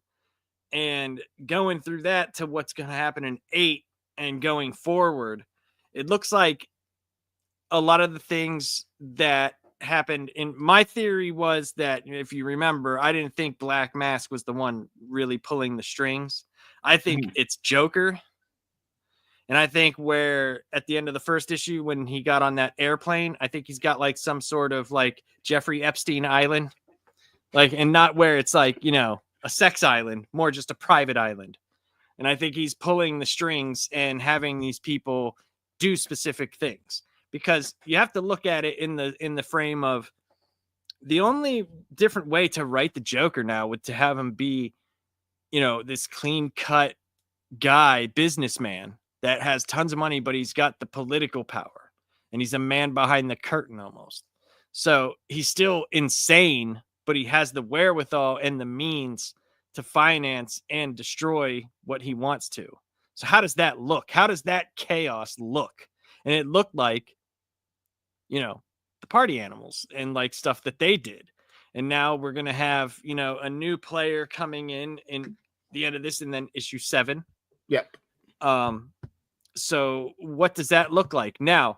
and going through that to what's going to happen in 8 and going forward, it looks like a lot of the things that happened in my theory was that, if you remember, I didn't think Black Mask was the one really pulling the strings. I think it's Joker. And I think where at the end of the first issue, when he got on that airplane, I think he's got like some sort of like Jeffrey Epstein island, like, and not where it's like, you know, a sex island, more just a private island. And I think he's pulling the strings and having these people do specific things. Because you have to look at it in the frame of the only different way to write the Joker now would to have him be, you know, this clean cut guy, businessman that has tons of money, but he's got the political power and he's a man behind the curtain almost. So he's still insane, but he has the wherewithal and the means to finance and destroy what he wants to. So how does that look? How does that chaos look? And it looked like, you know, the party animals and like stuff that they did. And now we're going to have, you know, a new player coming in the end of this and then issue 7. Yep. So what does that look like? Now,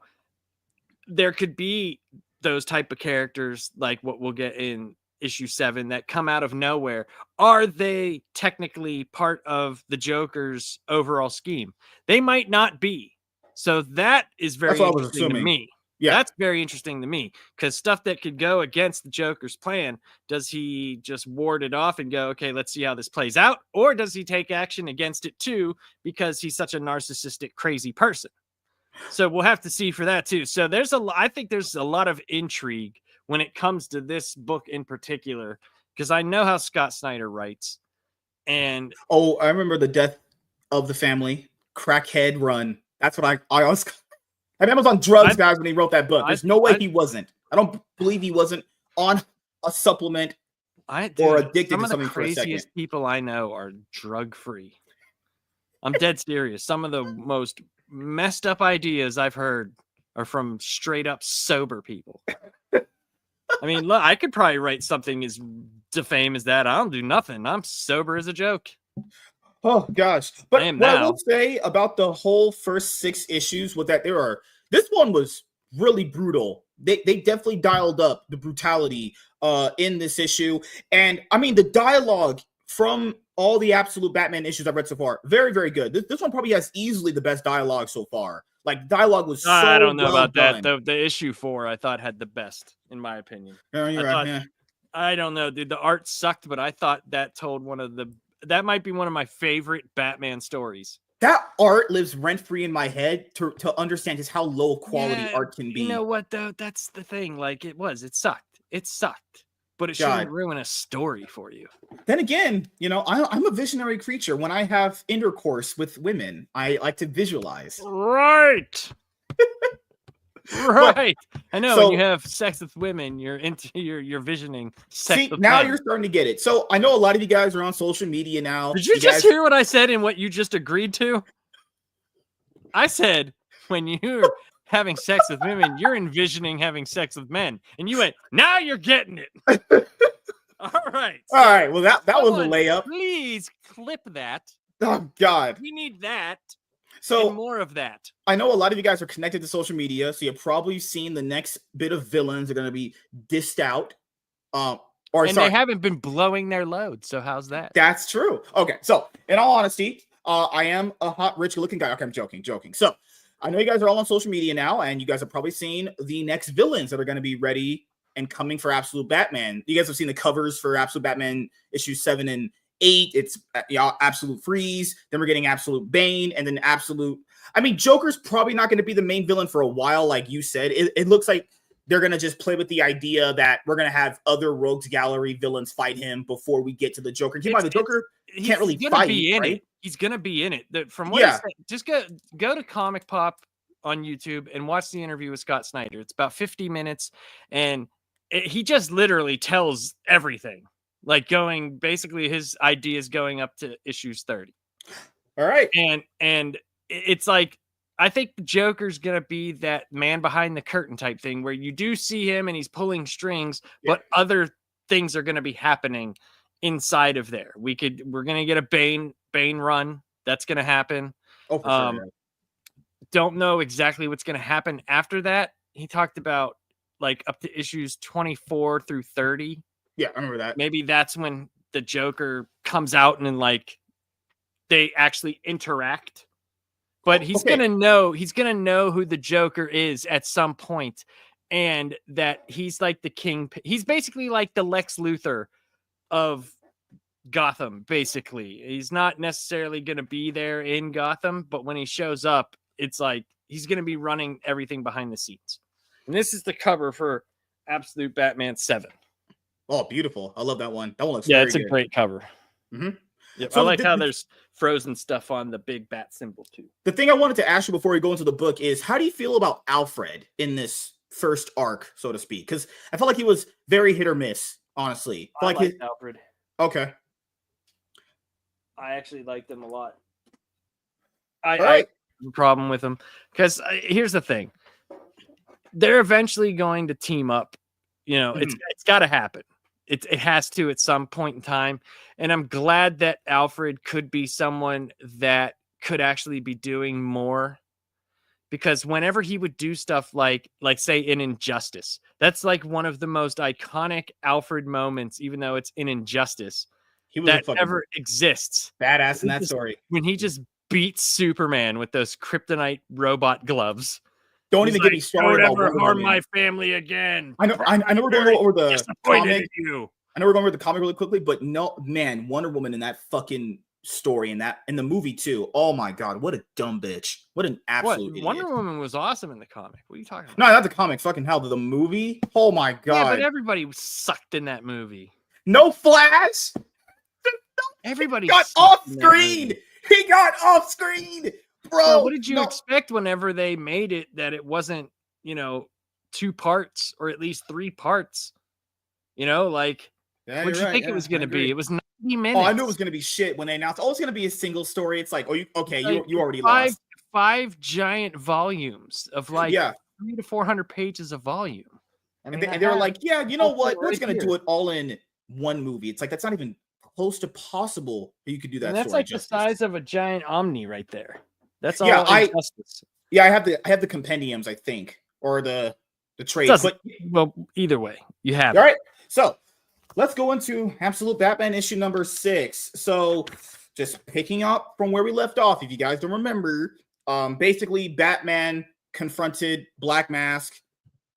there could be those type of characters like what we'll get in issue 7 that come out of nowhere. Are they technically part of the Joker's overall scheme? They might not be. So that is very interesting to me. Yeah, that's very interesting to me, because stuff that could go against the Joker's plan, does he just ward it off and go, okay, let's see how this plays out? Or does he take action against it too, because he's such a narcissistic, crazy person? So we'll have to see for that too. So I think there's a lot of intrigue when it comes to this book in particular, because I know how Scott Snyder writes. And I remember the death of the family, crackhead run. That's what I always. I mean, I was on drugs, guys, when he wrote that book. There's no way he wasn't. I don't believe he wasn't on a supplement or addicted to something for a second. Some of the craziest people I know are drug-free. I'm dead serious. Some of the most messed up ideas I've heard are from straight up sober people. I mean, look, I could probably write something as defame as that. I don't do nothing. I'm sober as a joke. Oh gosh. But what I will say about the whole first 6 issues was that this one was really brutal. They definitely dialed up the brutality in this issue. And I mean, the dialogue from all the Absolute Batman issues I've read so far, very, very good. This one probably has easily the best dialogue so far. Like, dialogue was so I don't know about done. that. The issue 4 I thought had the best, in my opinion. You're right, yeah. I don't know, dude. The art sucked, but I thought that told that might be one of my favorite Batman stories. That art lives rent-free in my head to understand just how low quality art can be. You know what, though? That's the thing. Like, it sucked. It sucked. But it shouldn't ruin a story for you. Then again, you know, I'm a visionary creature. When I have intercourse with women, I like to visualize. Right. Right. I know, when you have sex with women, you're visioning sex with now men. You're starting to get it. So I know a lot of you guys are on social media now. Did you just hear what I said and what you just agreed to? I said, when you're having sex with women, you're envisioning having sex with men. And you went, now you're getting it. All right. All right. Well, that was a layup. Please clip that. Oh, God. We need that. So and more of that. I know a lot of you guys are connected to social media, so you've probably seen the next bit of villains are going to be dissed out. They haven't been blowing their load, so how's that? That's true. Okay, so in all honesty, I am a hot, rich-looking guy. Okay, I'm joking. So I know you guys are all on social media now, and you guys have probably seen the next villains that are going to be ready and coming for Absolute Batman. You guys have seen the covers for Absolute Batman issue 7 and 8. It's absolute freeze. Then we're getting absolute Bane, and then absolute. I mean, Joker's probably not going to be the main villain for a while, like you said. It looks like they're going to just play with the idea that we're going to have other Rogues Gallery villains fight him before we get to the Joker. Keep in mind, the Joker can't really fight, right? He's going to be in it. From what he said, just go to Comic Pop on YouTube and watch the interview with Scott Snyder. It's about 50 minutes, and he just literally tells everything. Like basically his ideas going up to issues 30. All right. And it's like, I think Joker's going to be that man behind the curtain type thing where you do see him and he's pulling strings, but other things are going to be happening inside of there. We're going to get a Bane run. That's going to happen. Oh, for sure. Don't know exactly what's going to happen after that. He talked about like up to issues 24 through 30. Yeah, I remember that. Maybe that's when the Joker comes out and like they actually interact. But he's gonna know who the Joker is at some point, and that he's like the king. He's basically like the Lex Luthor of Gotham. Basically, he's not necessarily gonna be there in Gotham, but when he shows up, it's like he's gonna be running everything behind the scenes. And this is the cover for Absolute Batman 7. Oh, beautiful! I love that one. That one looks it's a great cover. Mm-hmm. Yep. So I like how there's frozen stuff on the big bat symbol too. The thing I wanted to ask you before we go into the book is, how do you feel about Alfred in this first arc, so to speak? Because I felt like he was very hit or miss, honestly. I like Alfred. Okay. I actually liked him a lot. I have a problem with him because here's the thing. They're eventually going to team up. You know, it's got to happen. It has to at some point in time. And I'm glad that Alfred could be someone that could actually be doing more, because whenever he would do stuff like say in Injustice, that's like one of the most iconic Alfred moments, even though it's in Injustice, that ever exists. Badass in that story. When he just beats Superman with those kryptonite robot gloves. Don't even get me started. Don't ever harm my family again. I know we're going over the comic. I know we're going over the comic really quickly, but no, man, Wonder Woman in that fucking story and in the movie too. Oh my god, what a dumb bitch! What an absolute idiot. Wonder Woman was awesome in the comic. What are you talking about? No, not the comic. Fucking hell, the movie. Oh my god. Yeah, but everybody was sucked in that movie. No Flash. Everybody got off screen. He got off screen. Bro, well, what did you expect whenever they made it that it wasn't, 2 parts or at least 3 parts? Like, what did you think it was going to be? It was 90 minutes. Oh, I knew it was going to be shit when they announced, it's going to be a single story. It's like, you already lost. 5 giant volumes of 300 to 400 pages of volume. I mean, and they were like, you know what? We're just going to do it all in one movie. It's like, that's not even close to possible that you could do that. And that's like the size of a giant Omni right there. That's all. Injustice. I have the compendiums, I think, or the trades. Well, either way, you have. All right, so let's go into Absolute Batman issue number 6. So, just picking up from where we left off, if you guys don't remember, basically Batman confronted Black Mask.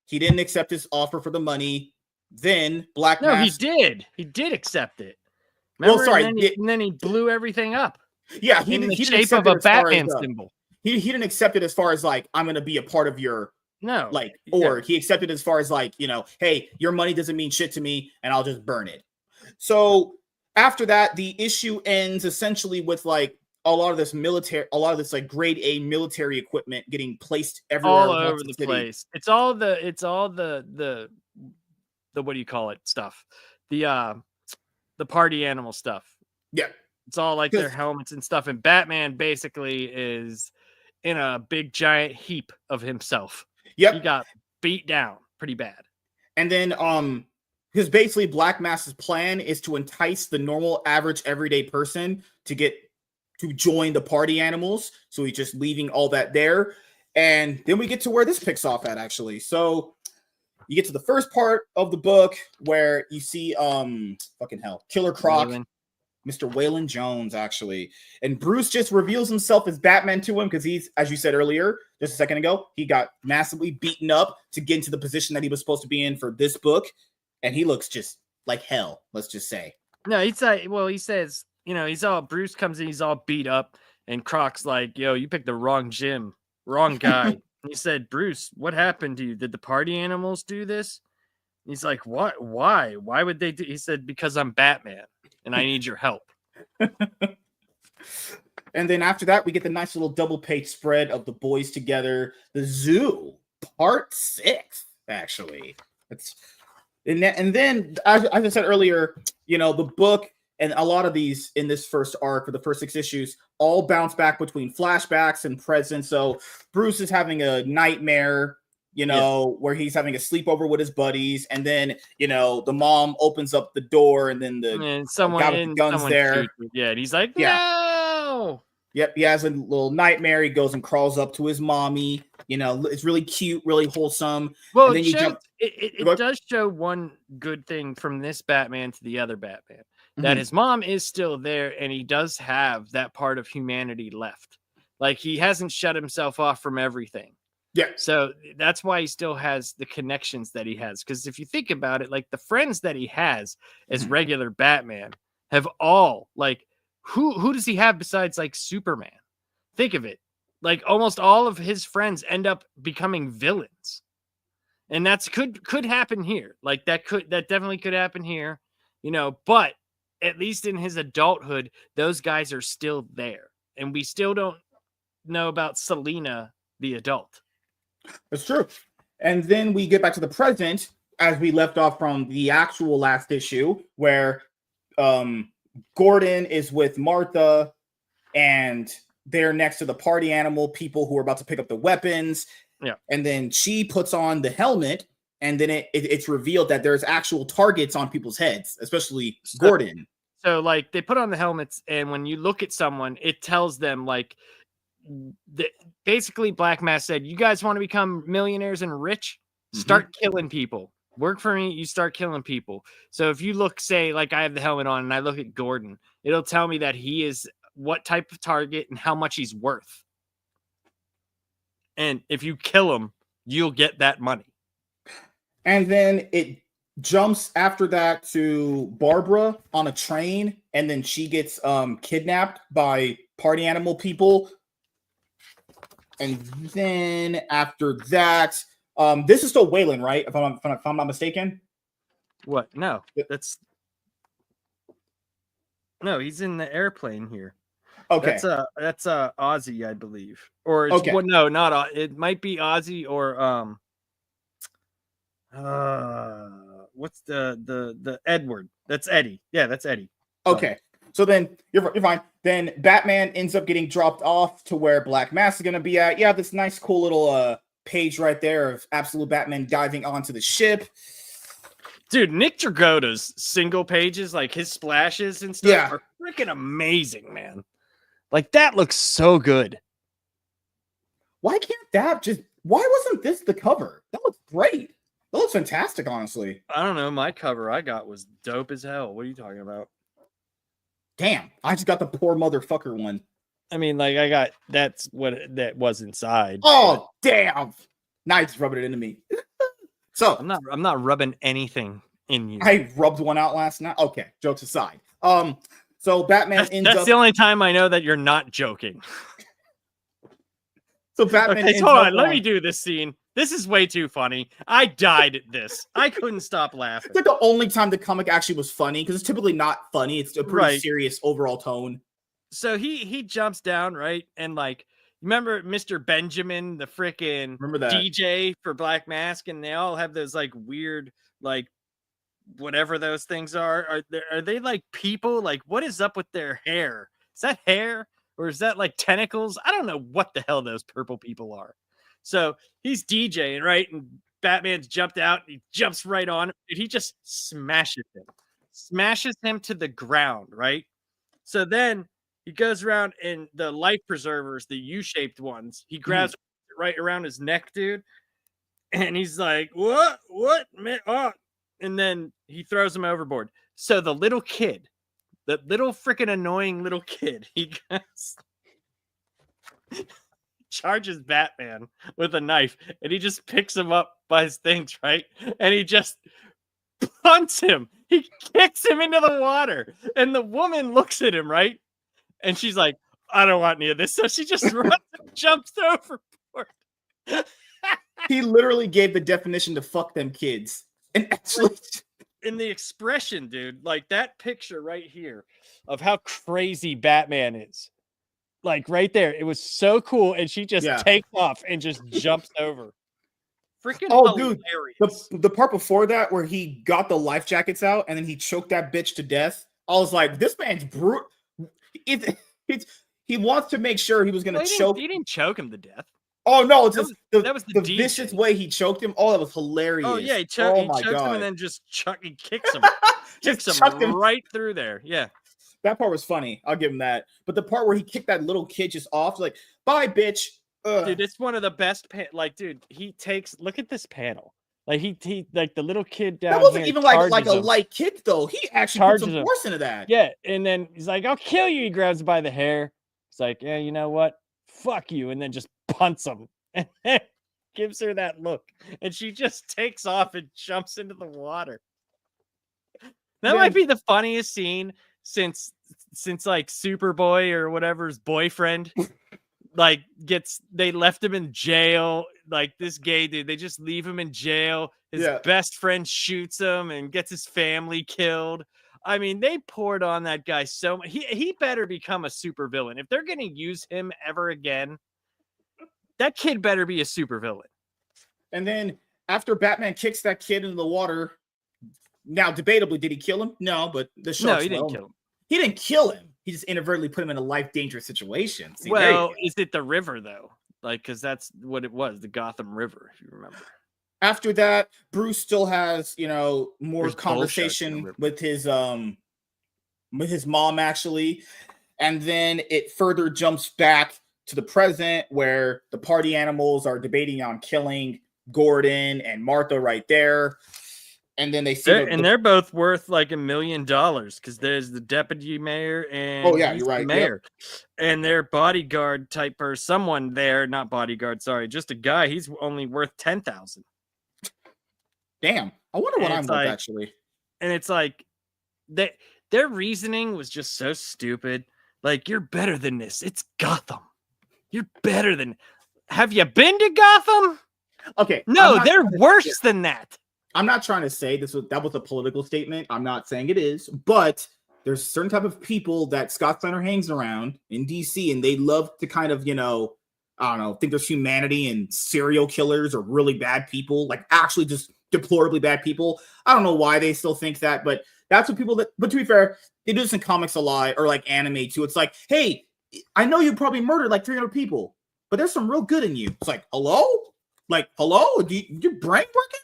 He didn't accept his offer for the money. Then Black Mask. No, he did. He did accept it. Remember? And then he blew everything up. Yeah, he didn't shape of a Batman symbol. He didn't accept it as far as like, I'm going to be a part of your he accepted as far as like, hey, your money doesn't mean shit to me and I'll just burn it. So after that, the issue ends essentially with like a lot of this like grade A military equipment getting placed everywhere all over the place. It's all the what do you call it stuff? The party animal stuff. Yeah. It's all like their helmets and stuff. And Batman basically is in a big giant heap of himself. Yep. He got beat down pretty bad. And then because basically Black Mask's plan is to entice the normal, average, everyday person to join the party animals. So he's just leaving all that there. And then we get to where this picks off at, actually. So you get to the first part of the book where you see Killer Croc. Mr. Waylon Jones, actually. And Bruce just reveals himself as Batman to him because he's, as you said earlier, just a second ago, he got massively beaten up to get into the position that he was supposed to be in for this book. And he looks just like hell, let's just say. No, he says Bruce comes in, he's all beat up, and Croc's like, yo, you picked the wrong gym, wrong guy. And he said, Bruce, what happened to you? Did the party animals do this? And he's like, what? Why? Why would they do? He said, because I'm Batman and I need your help. And then after that, we get the nice little double page spread of the boys together. The Zoo, part 6, actually. And then, as I said earlier, the book and a lot of these in this first arc for the first 6 issues all bounce back between flashbacks and present. So Bruce is having a nightmare, where he's having a sleepover with his buddies, and then the mom opens up the door, and then the guy with the guns there. Yeah, and he's like, no. Yep, he has a little nightmare. He goes and crawls up to his mommy. It's really cute, really wholesome. Well, and then it does show one good thing from this Batman to the other Batman, that his mom is still there, and he does have that part of humanity left. Like, he hasn't shut himself off from everything. Yeah. So that's why he still has the connections that he has. Because if you think about it, like, the friends that he has as regular Batman have all, like, who does he have besides, like, Superman? Think of it. Like, almost all of his friends end up becoming villains. And that's could happen here. Like, that definitely could happen here. But at least in his adulthood, those guys are still there. And we still don't know about Selina, the adult. That's true. And then we get back to the present as we left off from the actual last issue, where Gordon is with Martha, and they're next to the party animal people who are about to pick up the weapons. Yeah. And then she puts on the helmet, and then it's revealed that there's actual targets on people's heads, especially Gordon. So, like, they put on the helmets, and when you look at someone, it tells them, like, basically Black Mask said, you guys want to become millionaires and rich? Start killing people. Work for me, you start killing people. So if you look, say, like, I have the helmet on and I look at Gordon, it'll tell me that he is what type of target and how much he's worth. And if you kill him, you'll get that money. And then it jumps after that to Barbara on a train, and then she gets kidnapped by party animal people. And then after that, this is still Wayland, right? If I'm not mistaken. What? No, no. He's in the airplane here. Okay, that's Ozzy, I believe, or it's, well, no, not it. Might be Ozzy or what's the Edward? That's Eddie. Yeah, that's Eddie. Okay. So then you're fine. Then Batman ends up getting dropped off to where Black Mask is going to be at. Yeah, this nice, cool little page right there of Absolute Batman diving onto the ship. Dude, Nick Dragotta's single pages, like his splashes and stuff, are freaking amazing, man. Like, that looks so good. Why wasn't this the cover? That looks great. That looks fantastic, honestly. I don't know. My cover I got was dope as hell. What are you talking about? Damn, I just got the poor motherfucker one. I mean, like, that's what that was inside. Oh, damn. Now you're just rubbing it into me. So I'm not rubbing anything in you. I rubbed one out last night. Okay, jokes aside. So Batman that's the only time I know that you're not joking. So Batman hold on, let me do this scene. This is way too funny. I died at this. I couldn't stop laughing. It's like the only time the comic actually was funny, because it's typically not funny. It's a pretty serious overall tone. So he jumps down, right? And, like, remember Mr. Benjamin, the freaking DJ for Black Mask, and they all have those, like, weird, like, whatever those things are. Are they like people? Like, what is up with their hair? Is that hair? Or is that like tentacles? I don't know what the hell those purple people are. So he's DJing, right? And Batman's jumped out. And he jumps right on him. And he just smashes him to the ground, right? So then he goes around, and the life preservers, the U-shaped ones, he grabs right around his neck, dude. And he's like, what, man? Oh. And then he throws him overboard. So the little kid, the little freaking annoying little kid, he goes, charges Batman with a knife, and he just picks him up by his things, right? And he just punts him. he kicks him into the water, and the woman looks at him, right? And she's like, I don't want any of this. So she just runs and jumps overboard. He literally gave the definition to fuck them kids. And actually, in the expression, dude, like that picture right here of how crazy Batman is. Like right there, it was so cool, and she just takes off and just jumps over. Freaking hilarious. Dude, the part before that where he got the life jackets out and then he choked that bitch to death. I was like, this man's brutal. He wants to make sure he was going to choke. He didn't choke him to death. Oh no, it's that was the vicious way he choked him. Oh, that was hilarious. Oh yeah, he choked him and then he kicks him. Kicks him right through there. Yeah. That part was funny. I'll give him that. But the part where he kicked that little kid just off, like, bye, bitch. Ugh. Dude, it's one of the best. Dude, look at this panel. Like he like the little kid down. That wasn't here even like a light kick though. He actually put some force into that. Yeah, and then he's like, "I'll kill you." He grabs him by the hair. It's like, yeah, you know what? Fuck you, and then just punts him and gives her that look, and she just takes off and jumps into the water. That might be the funniest scene since like Superboy or whatever's boyfriend like they left him in jail. Like this gay dude, they just leave him in jail. His best friend shoots him and gets his family killed. I mean, they poured on that guy so much. He better become a supervillain. If they're going to use him ever again, that kid better be a supervillain. And then after Batman kicks that kid into the water, now debatably, did he kill him? No, but the sharks. No, he didn't kill him. He didn't kill him. He just inadvertently put him in a life dangerous situation. See, is it the river though? Like, because that's what it was, the Gotham River, if you remember. After that, Bruce still has, more conversation with his mom, actually. And then it further jumps back to the present where the party animals are debating on killing Gordon and Martha right there. And then they see they're both worth like $1 million because there's the deputy mayor and you're right, mayor and their bodyguard type or someone there, not bodyguard, sorry, just a guy. He's only worth $10,000. Damn, I wonder what I'm worth actually. And it's like their reasoning was just so stupid. Like, you're better than this. It's Gotham. You're better than. Have you been to Gotham? Okay, no, they're worse than that. I'm not trying to say that was a political statement. I'm not saying it is, but there's a certain type of people that Scott Steiner hangs around in DC, and they love to kind of, I don't know, think there's humanity and serial killers are really bad people, like actually just deplorably bad people. I don't know why they still think that, but that's what but to be fair, they do this in comics a lot or like anime too. It's like, hey, I know you probably murdered like 300 people, but there's some real good in you. It's like, hello? Like, hello? Your brain working?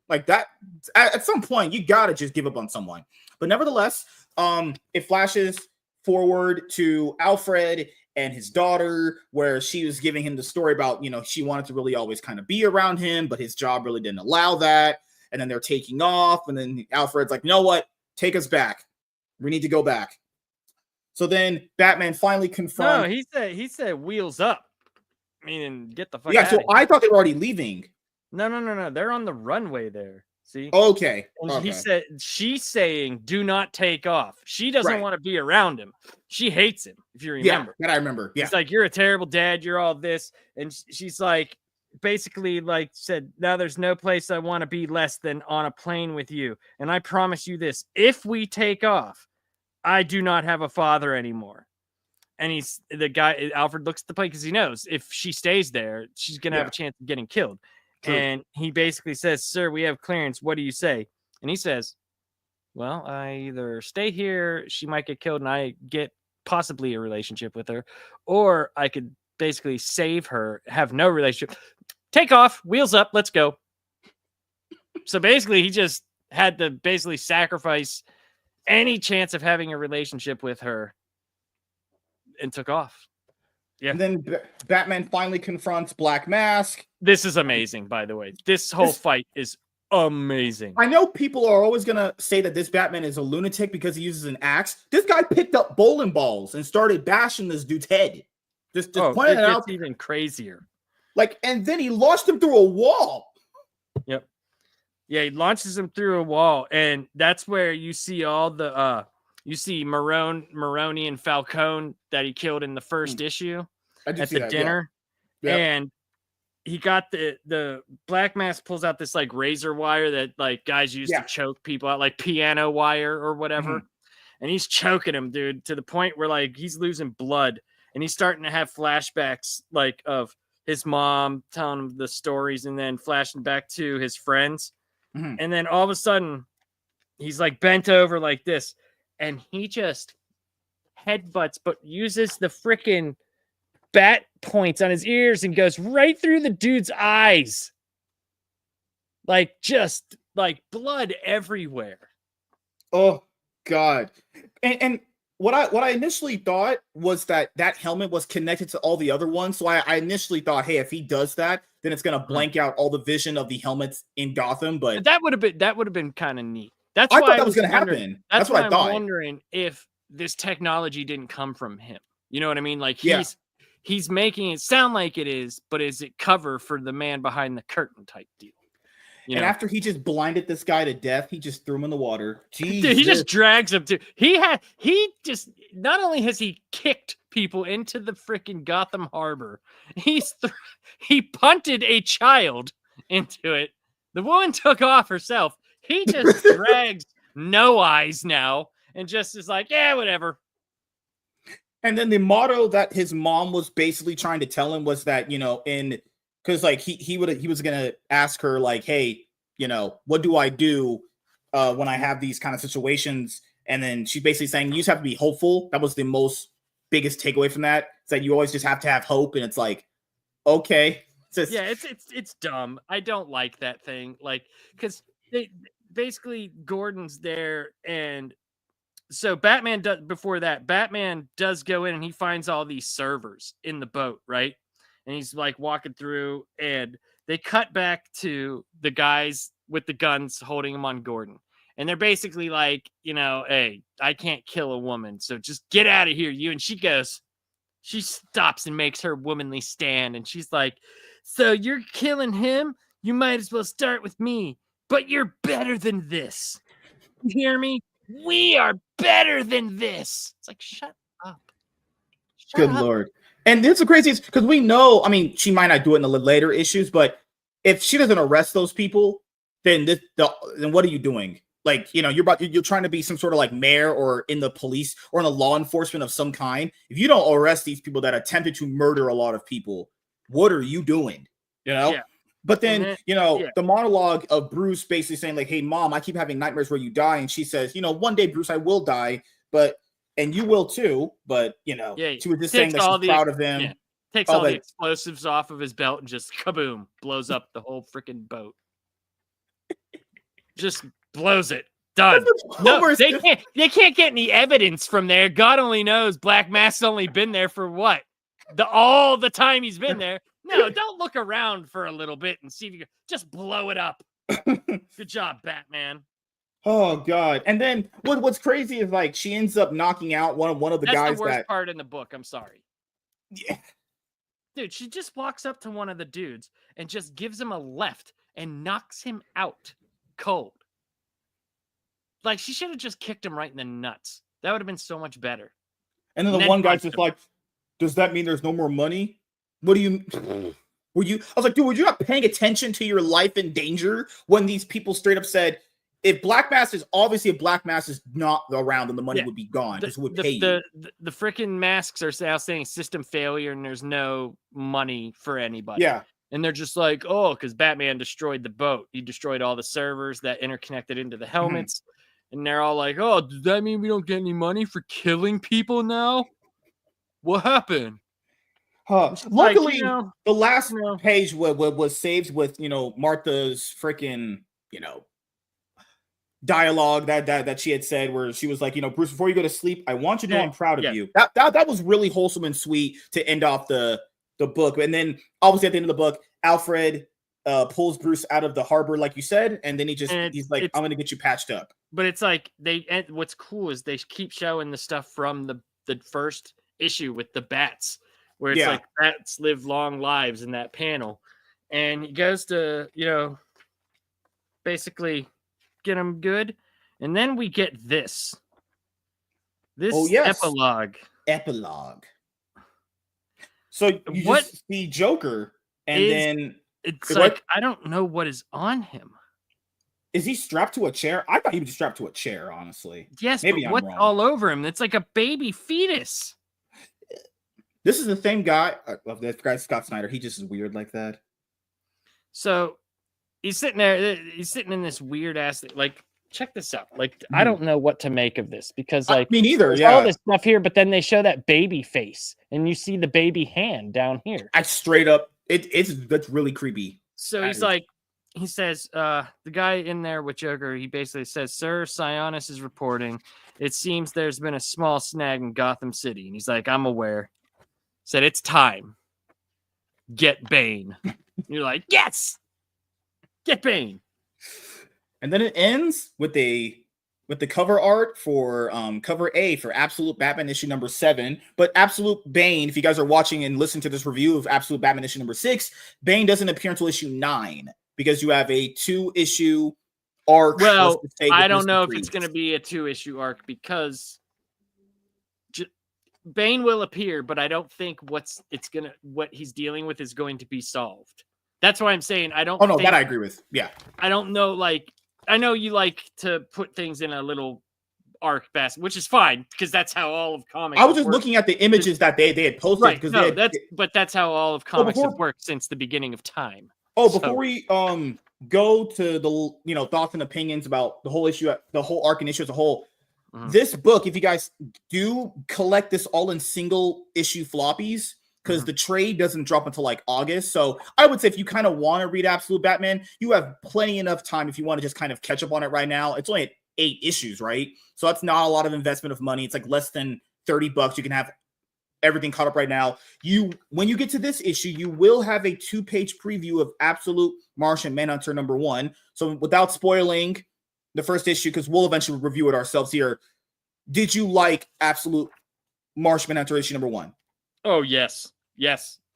Like that, at some point, you gotta just give up on someone. But nevertheless, it flashes forward to Alfred and his daughter, where she was giving him the story about, she wanted to really always kind of be around him, but his job really didn't allow that. And then they're taking off, and then Alfred's like, you know what? Take us back. We need to go back. So then Batman finally confronts. No, he said wheels up. Meaning, get the fuck out. Yeah, so I thought they were already leaving. No. They're on the runway there. See? Okay. He said she's saying do not take off. She doesn't want to be around him. She hates him, if you remember. Yeah, that I remember. Yeah. He's like, you're a terrible dad, you're all this. And she's like, basically like said, now there's no place I want to be less than on a plane with you. And I promise you this, if we take off, I do not have a father anymore. And Alfred looks at the plane because he knows if she stays there, she's going to have a chance of getting killed. True. And he basically says, sir, we have clearance. What do you say? And he says, well, I either stay here, she might get killed, and I get possibly a relationship with her, or I could basically save her, have no relationship. Take off, wheels up, let's go. So basically, he just had to basically sacrifice any chance of having a relationship with her and took off. Yeah. And then Batman finally confronts Black Mask. This is amazing, by the way. This whole fight is amazing. I know people are always going to say that this Batman is a lunatic because he uses an axe. This guy picked up bowling balls and started bashing this dude's head. Just pointing it out. It's even crazier. Like, and then he launched him through a wall. Yep. Yeah, he launches him through a wall, and that's where you see all the you see Maroni and Falcone that he killed in the first issue I do at see the that. Yeah. dinner. Yep. And he got the Black Mask pulls out this like razor wire that like guys use to Yeah. choke people out, like piano wire or whatever. Mhm. And he's choking him, dude, to the point where like he's losing blood and he's starting to have flashbacks like of his mom telling him the stories and then flashing back to his friends. Mhm. And then all of a sudden he's like bent over like this and he just headbutts but uses the freaking bat points on his ears and goes right through the dude's eyes. Like just like blood everywhere. Oh God. And what I initially thought was that helmet was connected to all the other ones. So I initially thought, hey, if he does that, then it's gonna blank out all the vision of the helmets in Gotham. But That would have been kind of neat. That's I why thought I that was was gonna wondering. happen. That's That's what why I I'm thought. wondering if this technology didn't come from him. You know what I mean? Like Yeah. he's making it sound like it is, but is it cover for the man behind the curtain type deal? You And know? after he just blinded this guy to death, he just threw him in the water. Jesus. Dude, he just drags him to. He just not only has he kicked people into the freaking Gotham Harbor, he punted a child into it. The woman took off herself. He just drags No Eyes now and just is like, yeah, whatever. And then the motto that his mom was basically trying to tell him was that, because like he was gonna ask her like, hey, what do I do when I have these kind of situations? And then she's basically saying you just have to be hopeful. That was the most biggest takeaway from that. It's that you always just have to have hope, and it's like, okay, Yeah, it's dumb. I don't like that thing. Like, because they basically Gordon's there, and so Batman does before that. Batman does go in and he finds all these servers in the boat, right? And he's like walking through, and they cut back to the guys with the guns holding him on Gordon. And they're basically like, hey, I can't kill a woman, so just get out of here, you. And she stops and makes her womanly stand, and she's like, so you're killing him? You might as well start with me, but you're better than this. You hear me? We are better than this. It's like, shut up. Good Lord. And it's the craziest because we know, I mean, she might not do it in the later issues, but if she doesn't arrest those people, then then what are you doing? Like, you're trying to be some sort of like mayor or in the police or in the law enforcement of some kind. If you don't arrest these people that attempted to murder a lot of people, what are you doing? Yeah. But then, yeah. the monologue of Bruce basically saying like, hey, mom, I keep having nightmares where you die. And she says, one day, Bruce, I will die, and you will too. But, she was just saying that she's proud of him. Yeah. Takes all the explosives off of his belt and just kaboom, blows up the whole freaking boat. Just blows it. Done. No, they can't get any evidence from there. God only knows Black Mask's only been there for what? All the time he's been there. No, don't look around for a little bit and see if you can just blow it up. Good job, Batman. Oh God! And then what's crazy is like she ends up knocking out one of the guys. That's the worst part in the book. I'm sorry. Yeah. Dude, she just walks up to one of the dudes and just gives him a left and knocks him out cold. Like she should have just kicked him right in the nuts. That would have been so much better. And then the one guy's just like, does that mean there's no more money? What do you I was like, dude, were you not paying attention to your life in danger when these people straight up said, if Black Mask is obviously if Black Mask is not around, then the money would be gone. Just would pay you. The freaking masks are now saying system failure and there's no money for anybody. Yeah. And they're just like, oh, because Batman destroyed the boat. He destroyed all the servers that interconnected into the helmets. Mm-hmm. And they're all like, oh, does that mean we don't get any money for killing people now? What happened? Luckily, the last page was saved with, Martha's freaking, dialogue that she had said where she was like, Bruce, before you go to sleep, I want you to know I'm proud of you. That was really wholesome and sweet to end off the book. And then obviously at the end of the book, Alfred pulls Bruce out of the harbor, like you said, and then he's like, I'm gonna get you patched up. But it's like what's cool is they keep showing the stuff from the first issue with the bats, where it's like bats live long lives in that panel. And he goes to, basically get him good. And then we get this. This epilogue. Epilogue. So you What just see Joker, and then it's like I don't know what is on him. Is he strapped to a chair? I thought he was strapped to a chair, honestly. Yes, maybe but what's all over him? It's like a baby fetus. This is the same guy. That guy Scott Snyder. He just is weird like that. So he's sitting there. He's sitting in this weird ass. Like, check this out. Like, I don't know what to make of this because, like, me neither. there's Yeah, all this stuff here, but then they show that baby face, and you see the baby hand down here. I straight up. That's really creepy. So he's like. He says, the guy in there with Joker, he basically says, Sir, Sionis is reporting. It seems there's been a small snag in Gotham City. And he's like, I'm aware. Said, it's time. Get Bane. You're like, yes! Get Bane. And then it ends with the cover art for cover A for Absolute Batman issue number 7. But Absolute Bane, if you guys are watching and listening to this review of Absolute Batman issue number 6, Bane doesn't appear until issue 9. Because you have a 2-issue arc. Well, I don't know if it's going to be a 2-issue arc because Bane will appear, but I don't think what he's dealing with is going to be solved. That's why I'm saying I don't. Oh no, that I agree with. Yeah, I don't know. Like, I know you like to put things in a little arc basket, which is fine because that's how all of comics. I was just looking at the images that they had posted. Right, no, that's how all of comics have worked since the beginning of time. Before we go to the thoughts and opinions about the whole issue, the whole arc and issue as a whole, this book, if you guys do collect this all in single issue floppies, because the trade doesn't drop until like August. So I would say if you kind of want to read Absolute Batman, you have plenty enough time if you want to just kind of catch up on it right now. It's only 8 issues, right? So that's not a lot of investment of money. It's like less than $30. You can have everything caught up right now. When you get to this issue, you will have a 2-page preview of Absolute Martian Manhunter number 1. So without spoiling the first issue, because we'll eventually review it ourselves here, did you like Absolute Martian Manhunter issue number 1? Oh, yes.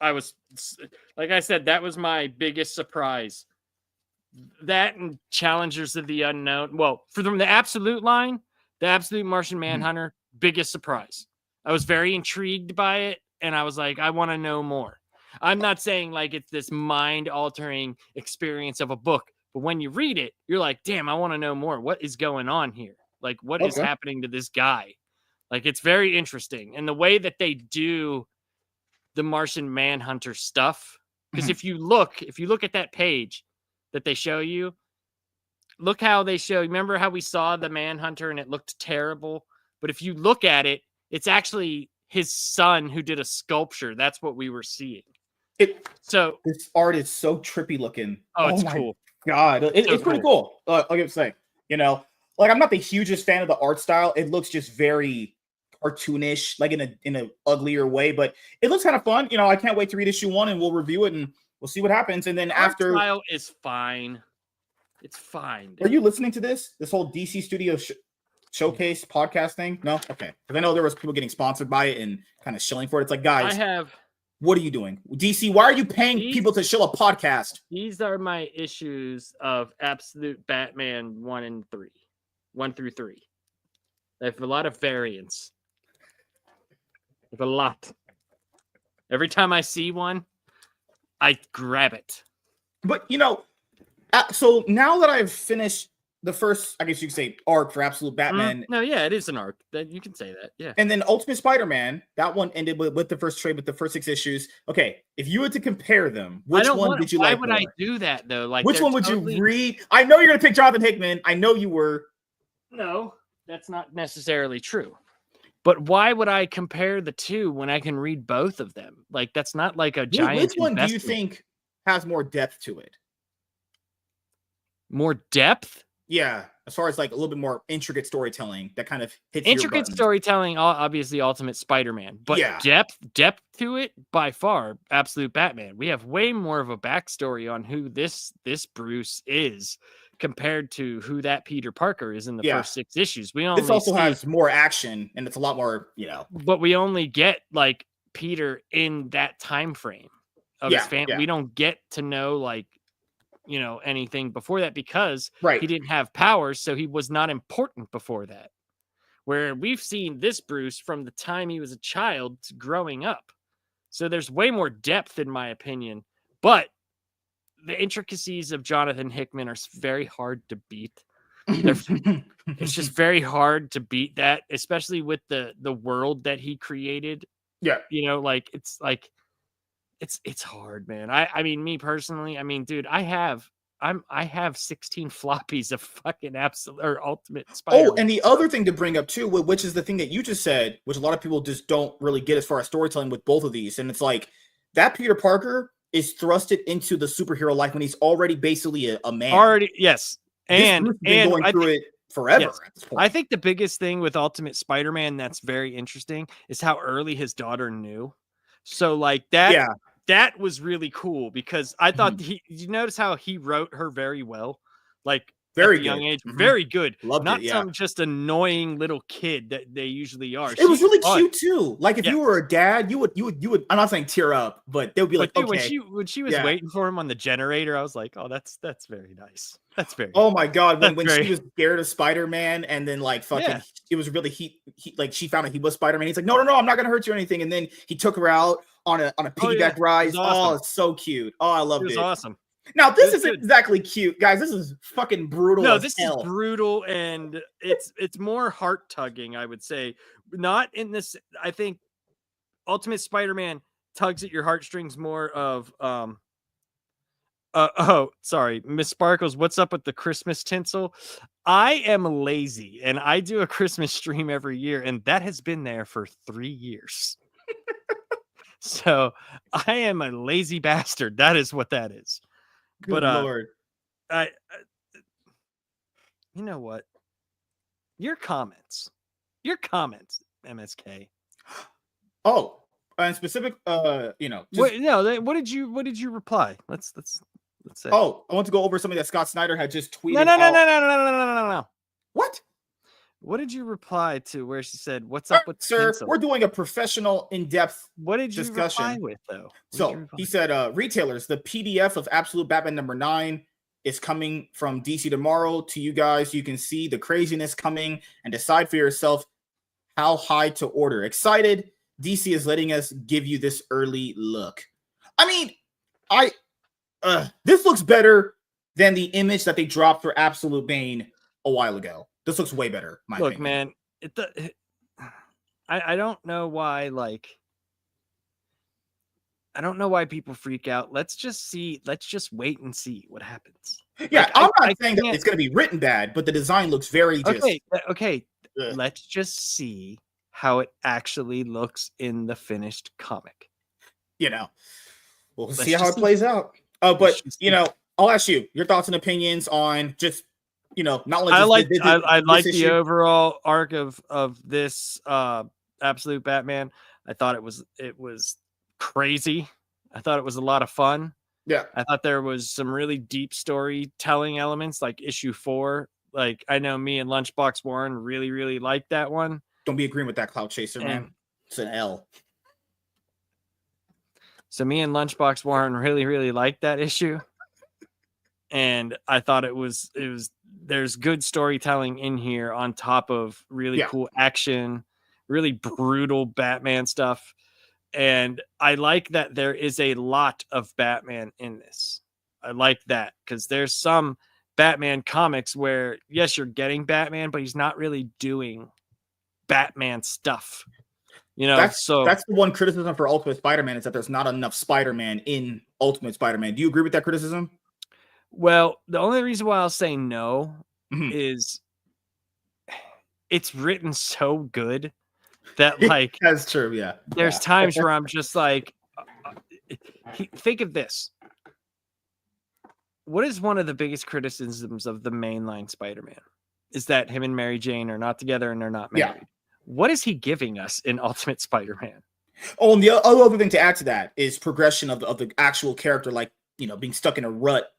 I was, like I said, that was my biggest surprise. That and Challengers of the Unknown. Well, from the Absolute line, the Absolute Martian Manhunter, biggest surprise. I was very intrigued by it, and I was like, I want to know more. I'm not saying like it's this mind-altering experience of a book, but when you read it, you're like, damn, I want to know more. What is going on here? Like, what is happening to this guy? Like, it's very interesting. And the way that they do the Martian Manhunter stuff, because if you look at that page that they show you, look how they show, remember how we saw the Manhunter and it looked terrible? But if you look at it, it's actually his son who did a sculpture. That's what we were seeing. This art is so trippy looking. Oh, it's cool. God, it's pretty cool. Like I was saying, like I'm not the hugest fan of the art style. It looks just very cartoonish, like in a uglier way, but it looks kind of fun. I can't wait to read issue 1 and we'll review it and we'll see what happens. And then after, art style is fine. It's fine. Dude. Are you listening to this whole DC Studio showcase podcast thing? No? Okay. Because I know there was people getting sponsored by it and kind of shilling for it. It's like, guys, what are you doing? DC, why are you paying people to shill a podcast? These are my issues of Absolute Batman 1 through 3. They have a lot of variants. There's a lot. Every time I see one, I grab it. But, so now that I've finished the first, I guess you could say, arc for Absolute Batman. No, yeah, it is an arc. You can say that, yeah. And then Ultimate Spider-Man, that one ended with the first trade, with the first 6 issues. Okay, if you were to compare them, which one did you like more? Why would I do that, though? Like, which one would you read? I know you're going to pick Jonathan Hickman. I know you were. No, that's not necessarily true. But why would I compare the two when I can read both of them? Like, that's not like a giant Which one do you think has more depth to it? More depth? Yeah, as far as like a little bit more intricate storytelling that kind of hits intricate storytelling, obviously Ultimate Spider-Man, but depth to it by far, Absolute Batman. We have way more of a backstory on who this Bruce is compared to who that Peter Parker is in the first 6 issues. This also has more action and it's a lot more, But we only get like Peter in that time frame of his family. We don't get to know like anything before that because Right. he didn't have powers, so he was not important before that. Where we've seen this Bruce from the time he was a child to growing up. So there's way more depth, in my opinion. But the intricacies of Jonathan Hickman are very hard to beat. It's just very hard to beat that, especially with the world that he created. Yeah. It's hard, man. I mean, me personally, I mean, dude, I have 16 floppies of fucking absolute or Ultimate Spider-Man. Oh, and the other thing to bring up too, which is the thing that you just said, which a lot of people just don't really get as far as storytelling with both of these, and it's like that Peter Parker is thrusted into the superhero life when he's already basically a man. Already, yes, and Bruce has been going through it forever at this point. I think the biggest thing with Ultimate Spider-Man that's very interesting is how early his daughter knew. So like that. Yeah. That was really cool because I thought did you notice how he wrote her very well? Like very at a young good. age, very good. Loved Not it, yeah. some just annoying little kid that they usually are. It was really cute too. Like if you were a dad, you would. I'm not saying tear up, but they would be like, dude, okay. When she was waiting for him on the generator, I was like, oh, that's very nice. That's very. Oh my god, when she was scared of Spider-Man, and then like fucking, it was really he like she found out he was Spider-Man. He's like, no, I'm not gonna hurt you or anything. And then he took her out on a piggyback ride. Awesome. Oh, it's so cute. Oh, I loved it. It was awesome. Now this isn't exactly cute, guys. This is fucking brutal. No, this is brutal, and it's more heart tugging, I would say. Not in this. I think Ultimate Spider-Man tugs at your heartstrings more of oh, sorry, Miss Sparkles. What's up with the Christmas tinsel? I am lazy, and I do a Christmas stream every year, and that has been there for 3 years. So I am a lazy bastard. That is what that is. Good Lord. I you know what? Your comments, MSK. Oh, and specific, what did you reply? Let's say. Oh, I want to go over something that Scott Snyder had just tweeted. No. What? What did you reply to where she said, "What's up with sir? tinsel?" We're doing a professional, in-depth What did you discussion. reply with though? So he said, retailers, the PDF of Absolute Batman #9 is coming from DC tomorrow to you guys. You can see the craziness coming and decide for yourself how high to order. Excited. DC is letting us give you this early look. I mean, this looks better than the image that they dropped for Absolute Bane a while ago. This looks way better. Look, man, I don't know why. Like, I don't know why people freak out. Let's just wait and see what happens. Yeah, like, I'm not saying that it's going to be written bad, but the design looks very okay. Let's just see how it actually looks in the finished comic. We'll see how it plays out. But I'll ask you your thoughts and opinions on just not only. I like the overall arc of this Absolute Batman. I thought it was crazy. I thought it was a lot of fun. Yeah, I thought there was some really deep storytelling elements, like issue 4. Like I know me and Lunchbox Warren really, really liked that one. Don't be agreeing with that, Cloud Chaser, man. It's an L. So me and Lunchbox Warren really, really liked that issue. And I thought there's good storytelling in here on top of really cool action, really brutal Batman stuff. And I like that there is a lot of Batman in this. I like that because there's some Batman comics where, yes, you're getting Batman, but he's not really doing Batman stuff. That's the one criticism for Ultimate Spider-Man is that there's not enough Spider-Man in Ultimate Spider-Man. Do you agree with that criticism? Well, the only reason why I'll say no is it's written so good that like that's true. Yeah, there's times where I'm just like, think of this. What is one of the biggest criticisms of the mainline Spider-Man? Is that him and Mary Jane are not together and they're not married. Yeah. What is he giving us in Ultimate Spider-Man? Oh, and the other thing to add to that is progression of the actual character, like being stuck in a rut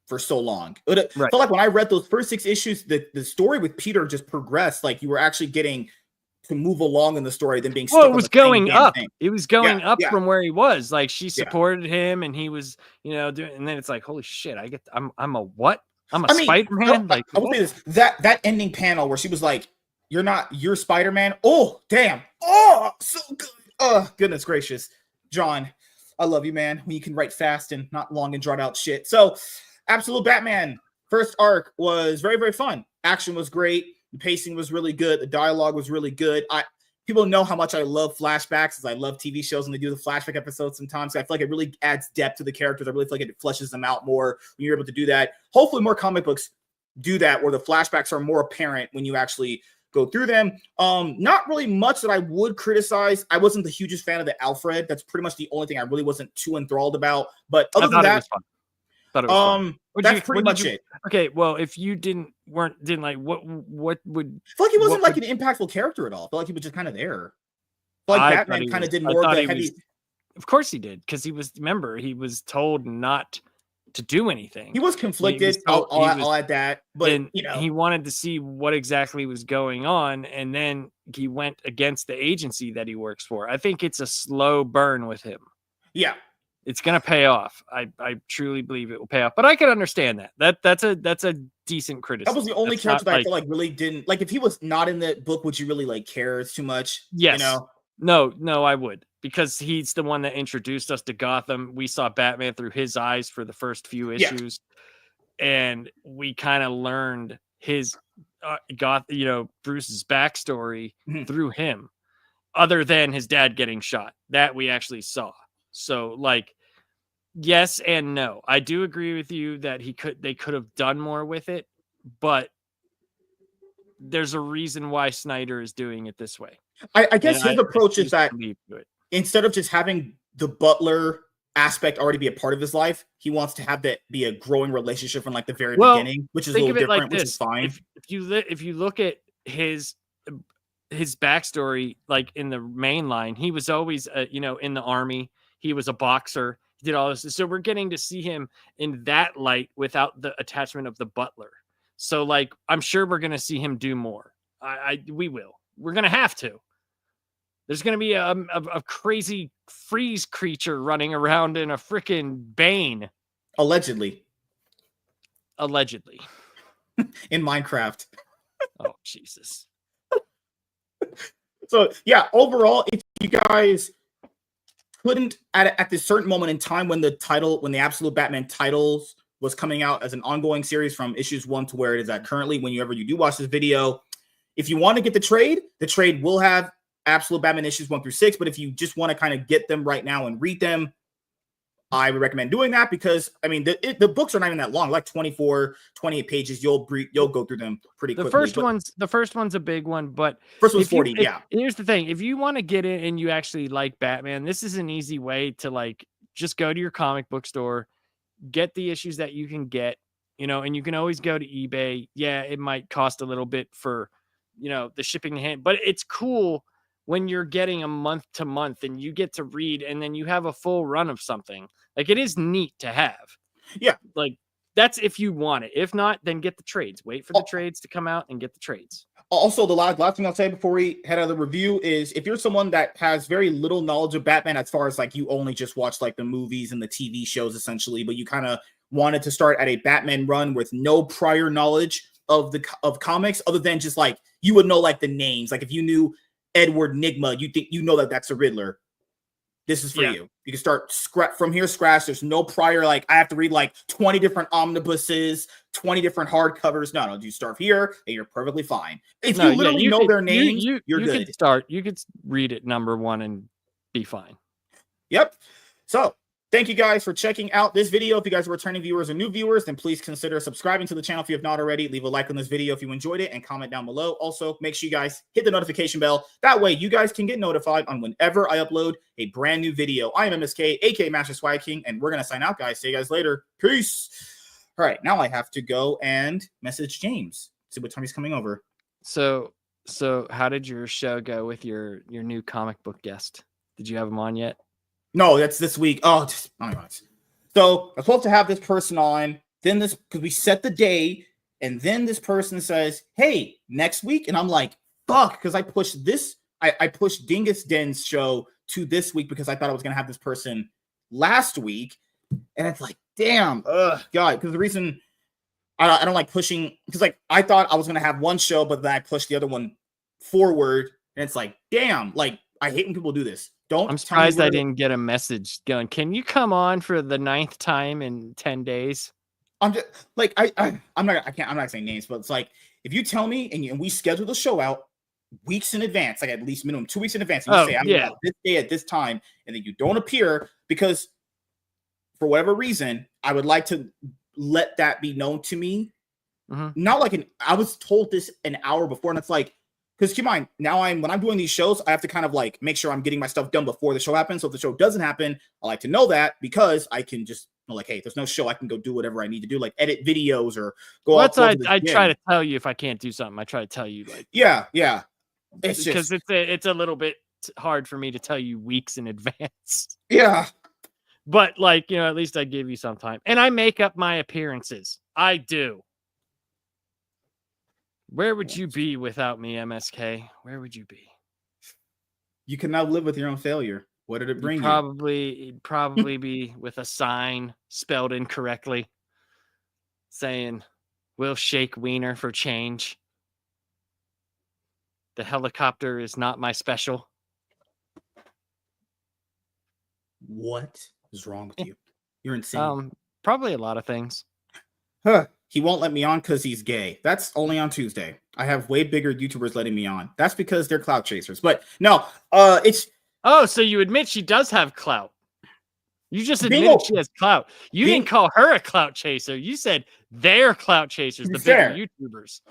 for so long. It felt like when I read those first 6 issues, the story with Peter just progressed. Like you were actually getting to move along in the story than being Well, stuck it on was the same going damn up. thing. It was going up yeah. from where he was. Like she Yeah. supported him, and he was, you know, doing. And then it's like, holy shit! I'm a what? I'm a I mean, Spider-Man. Like I will say this: that ending panel where she was like, "You're Spider-Man." Oh, damn! Oh, so good. Oh, goodness gracious, John, I love you, man. When you can write fast and not long and drawn out shit. So, Absolute Batman first arc was very, very fun. Action was great. The pacing was really good. The dialogue was really good. People know how much I love flashbacks, as I love TV shows when they do the flashback episodes sometimes. I feel like it really adds depth to the characters. I really feel like it fleshes them out more when you're able to do that. Hopefully more comic books do that, where the flashbacks are more apparent when you actually go through them. Not really much that I would criticize. I wasn't the hugest fan of the Alfred. That's pretty much the only thing I really wasn't too enthralled about. But other than that, that's pretty much it. Okay, well, if you didn't like, what would? I feel like he wasn't like an impactful character at all. I feel like he was just kind of there. I feel like Batman kind of did more of the heavy. Of course he did, because he was told not to do anything. He was conflicted. I'll add that, but you know, he wanted to see what exactly was going on, and then he went against the agency that he works for. I think it's a slow burn with him. Yeah. It's gonna pay off. I truly believe it will pay off. But I can understand that. That's a decent criticism. That was the only character that I feel like really didn't like. If he was not in the book, would you really like care too much? Yes. You know? No, I would, because he's the one that introduced us to Gotham. We saw Batman through his eyes for the first few issues, and we kind of learned his Bruce's backstory through him, other than his dad getting shot. That we actually saw. So like, yes and no. I do agree with you that they could have done more with it, but there's a reason why Snyder is doing it this way. I guess his approach is that instead of just having the butler aspect already be a part of his life, he wants to have that be a growing relationship from like the very beginning, which is a little different, which is fine. If you look at his backstory, like in the main line, he was always in the army. He was a boxer. He did all this. So we're getting to see him in that light without the attachment of the butler. So like, I'm sure we're going to see him do more. We will. We're going to have to. There's going to be a crazy freeze creature running around in a freaking Bane. Allegedly. In Minecraft. Oh, Jesus. So yeah, overall, if you guys couldn't at this certain moment in time when the Absolute Batman titles was coming out as an ongoing series from issues 1 to where it is at currently, whenever you do watch this video, if you want to get the trade will have Absolute Batman issues 1 through 6. But if you just want to kind of get them right now and read them, I would recommend doing that, because I mean the books are not even that long, like 24, 28 pages. You'll go through them pretty quickly. The first one's a big one, but first one's 40. Here's the thing: if you want to get in and you actually like Batman, this is an easy way to like just go to your comic book store, get the issues that you can get, and you can always go to eBay. Yeah, it might cost a little bit for the shipping hand, but it's cool when you're getting a month to month and you get to read, and then you have a full run of something. Like, it is neat to have. Yeah. Like, that's if you want it. If not, then get the trades. Wait for the trades to come out and get the trades. Also, the last thing I'll say before we head out of the review is, if you're someone that has very little knowledge of Batman, as far as like you only just watch like the movies and the TV shows essentially, but you kind of wanted to start at a Batman run with no prior knowledge of comics, other than just like you would know like the names. Like if you knew Edward Nigma, you know that that's a Riddler. This is for you. You can start from here, scratch. There's no prior, like I have to read like 20 different omnibuses, 20 different hardcovers. No, you start here and you're perfectly fine. If you literally know their names, you're good. You could read it number 1 and be fine. Yep. So thank you guys for checking out this video. If you guys are returning viewers or new viewers, then please consider subscribing to the channel if you have not already. Leave a like on this video if you enjoyed it and comment down below. Also, make sure you guys hit the notification bell. That way you guys can get notified on whenever I upload a brand new video. I am MSK, aka Master Swag King, and we're going to sign out, guys. See you guys later. Peace. All right, now I have to go and message James. See what time he's coming over. So how did your show go with your new comic book guest? Did you have him on yet? No, that's this week. Oh my God. So I'm supposed to have this person on. Then because we set the day, and then this person says, "Hey, next week," and I'm like, fuck, because I pushed this. I pushed Dingus Den's show to this week because I thought I was gonna have this person last week, and it's like, damn, God, because the reason I don't like pushing, because like I thought I was gonna have one show, but then I pushed the other one forward, and it's like, damn, like I hate when people do this. Don't. I'm surprised I didn't get a message going, can you come on for the 9th time in 10 days? I'm just like I'm not saying names, but it's like if you tell me and we schedule the show out weeks in advance, like at least minimum 2 weeks in advance, and you say I'm gonna this day at this time, and then you don't appear because for whatever reason, I would like to let that be known to me. Not like I was told this an hour before, and it's like, because keep in mind, now when I'm doing these shows, I have to kind of like make sure I'm getting my stuff done before the show happens. So if the show doesn't happen, I like to know that because I can just like, hey, there's no show, I can go do whatever I need to do, like edit videos or go out. I try to tell you if I can't do something. I try to tell you like, yeah. It's because it's a little bit hard for me to tell you weeks in advance. Yeah. But like, at least I give you some time. And I make up my appearances. I do. Where would you be without me, MSK? Where would you be? You can now live with your own failure. What did it bring You'd probably be with a sign spelled incorrectly saying, "We'll shake wiener for change. The helicopter is not my special." What is wrong with you? You're insane. Probably a lot of things. He won't let me on because he's gay. That's only on Tuesday. I have way bigger YouTubers letting me on. That's because they're clout chasers. But no, it's... Oh, so you admit she does have clout. You just admitted she has clout. You didn't call her a clout chaser. You said they're clout chasers, the bigger YouTubers.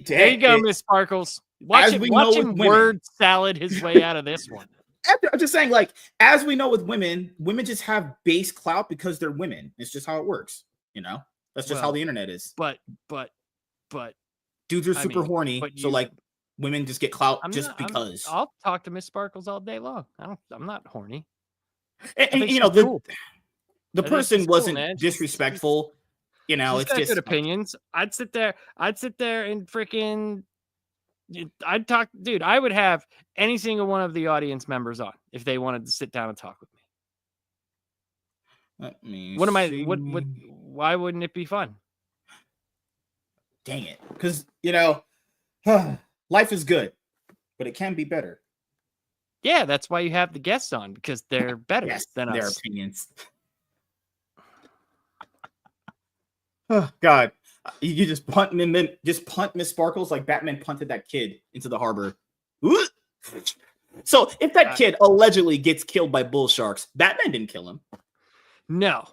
There you go, Miss Sparkles. Watch him word salad his way out of this one. I'm just saying, like, as we know with women just have base clout because they're women. It's just how it works, That's just how the internet is. But dudes are super horny, so like women just get clout because. I'll talk to Miss Sparkles all day long. I'm not horny. And the person wasn't disrespectful. She's it's got just good opinions. I'd sit there and freaking. I'd talk, dude. I would have any single one of the audience members on if they wanted to sit down and talk with me. Let me. Why wouldn't it be fun? Dang it, because life is good, but it can be better. Yeah, that's why you have the guests on, because they're better than us. Their opinions. Oh God. You just punt and then just punt Miss Sparkles like Batman punted that kid into the harbor. So if that kid allegedly gets killed by bull sharks, Batman didn't kill him. No,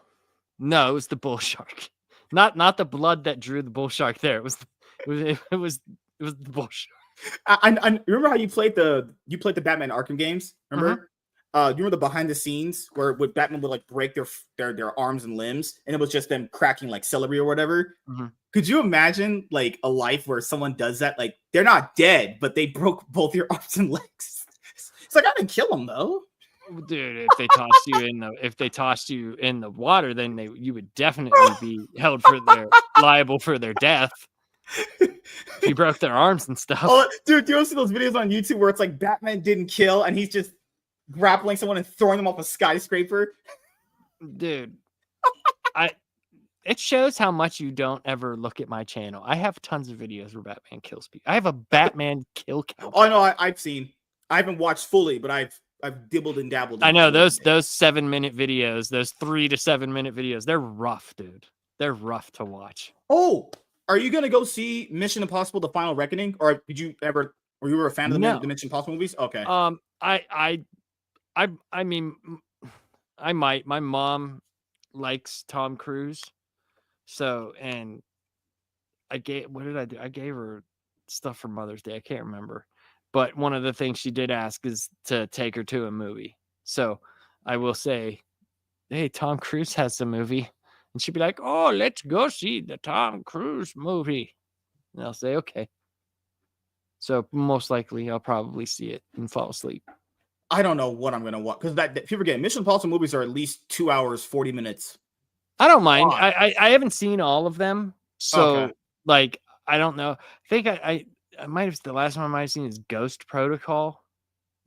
it was the bull shark, not the blood that drew the bull shark. There, it was the bull shark. I remember how you played the Batman Arkham games. Remember? You remember the behind the scenes where Batman would like break their arms and limbs, and it was just them cracking like celery or whatever. Could you imagine like a life where someone does that? Like they're not dead, but they broke both your arms and legs. It's like I didn't kill them though, dude. If they tossed you in the water, then you would definitely be held liable for their death. If you broke their arms and stuff. Oh, dude, do you ever see those videos on YouTube where it's like Batman didn't kill and he's just grappling someone and throwing them off a skyscraper? Dude, it shows how much you don't ever look at my channel. I have tons of videos where Batman kills people. I have a Batman kill count. Oh no, I've seen. I haven't watched fully, but I've dibbled and dabbled. I know those 7-minute videos, those 3 to 7 minute videos. They're rough, dude. They're rough to watch. Oh, are you gonna go see Mission Impossible: The Final Reckoning, or did you ever? Were you a fan of the Mission Impossible movies? Okay. I mean, I might. My mom likes Tom Cruise, so and what did I do? I gave her stuff for Mother's Day. I can't remember, but one of the things she did ask is to take her to a movie. So I will say, hey, Tom Cruise has a movie, and she'd be like, "Oh, let's go see the Tom Cruise movie," and I'll say, "Okay." So most likely I'll probably see it and fall asleep. I don't know what I'm gonna watch because if you forget, Mission Impossible movies are at least 2 hours 40 minutes. I don't mind. I haven't seen all of them, so like I don't know. I think might have the last one I might have seen is Ghost Protocol.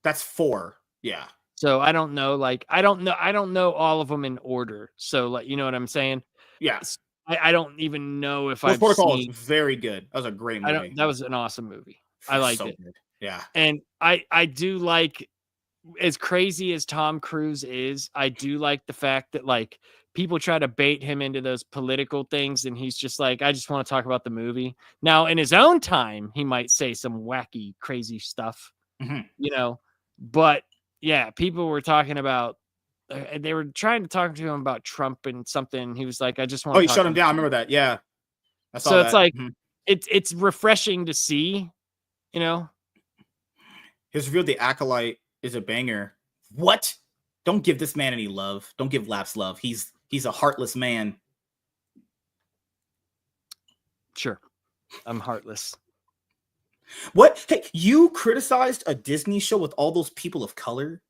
That's 4. Yeah. So I don't know, like I don't know all of them in order. So like, you know what I'm saying? Yeah. I don't even know if Ghost I've Protocol is seen. very good. That was a great movie. That was an awesome movie. I That's liked so it. good. Yeah. And I do like, as crazy as Tom Cruise is, I do like the fact that like people try to bait him into those political things and he's just like, I just want to talk about the movie. Now, in his own time, he might say some wacky, crazy stuff, you know, but yeah, people were talking about, they were trying to talk to him about Trump and something. He was like, I just want Oh, to you talk shut him about down. I the remember that. Yeah. I saw So it's that. like, it's refreshing to see, you know. His reveal, The Acolyte, is a banger. What? Don't give this man any love. Don't give Laps love. He's a heartless man. Sure. I'm heartless. What? Hey, you criticized a Disney show with all those people of color,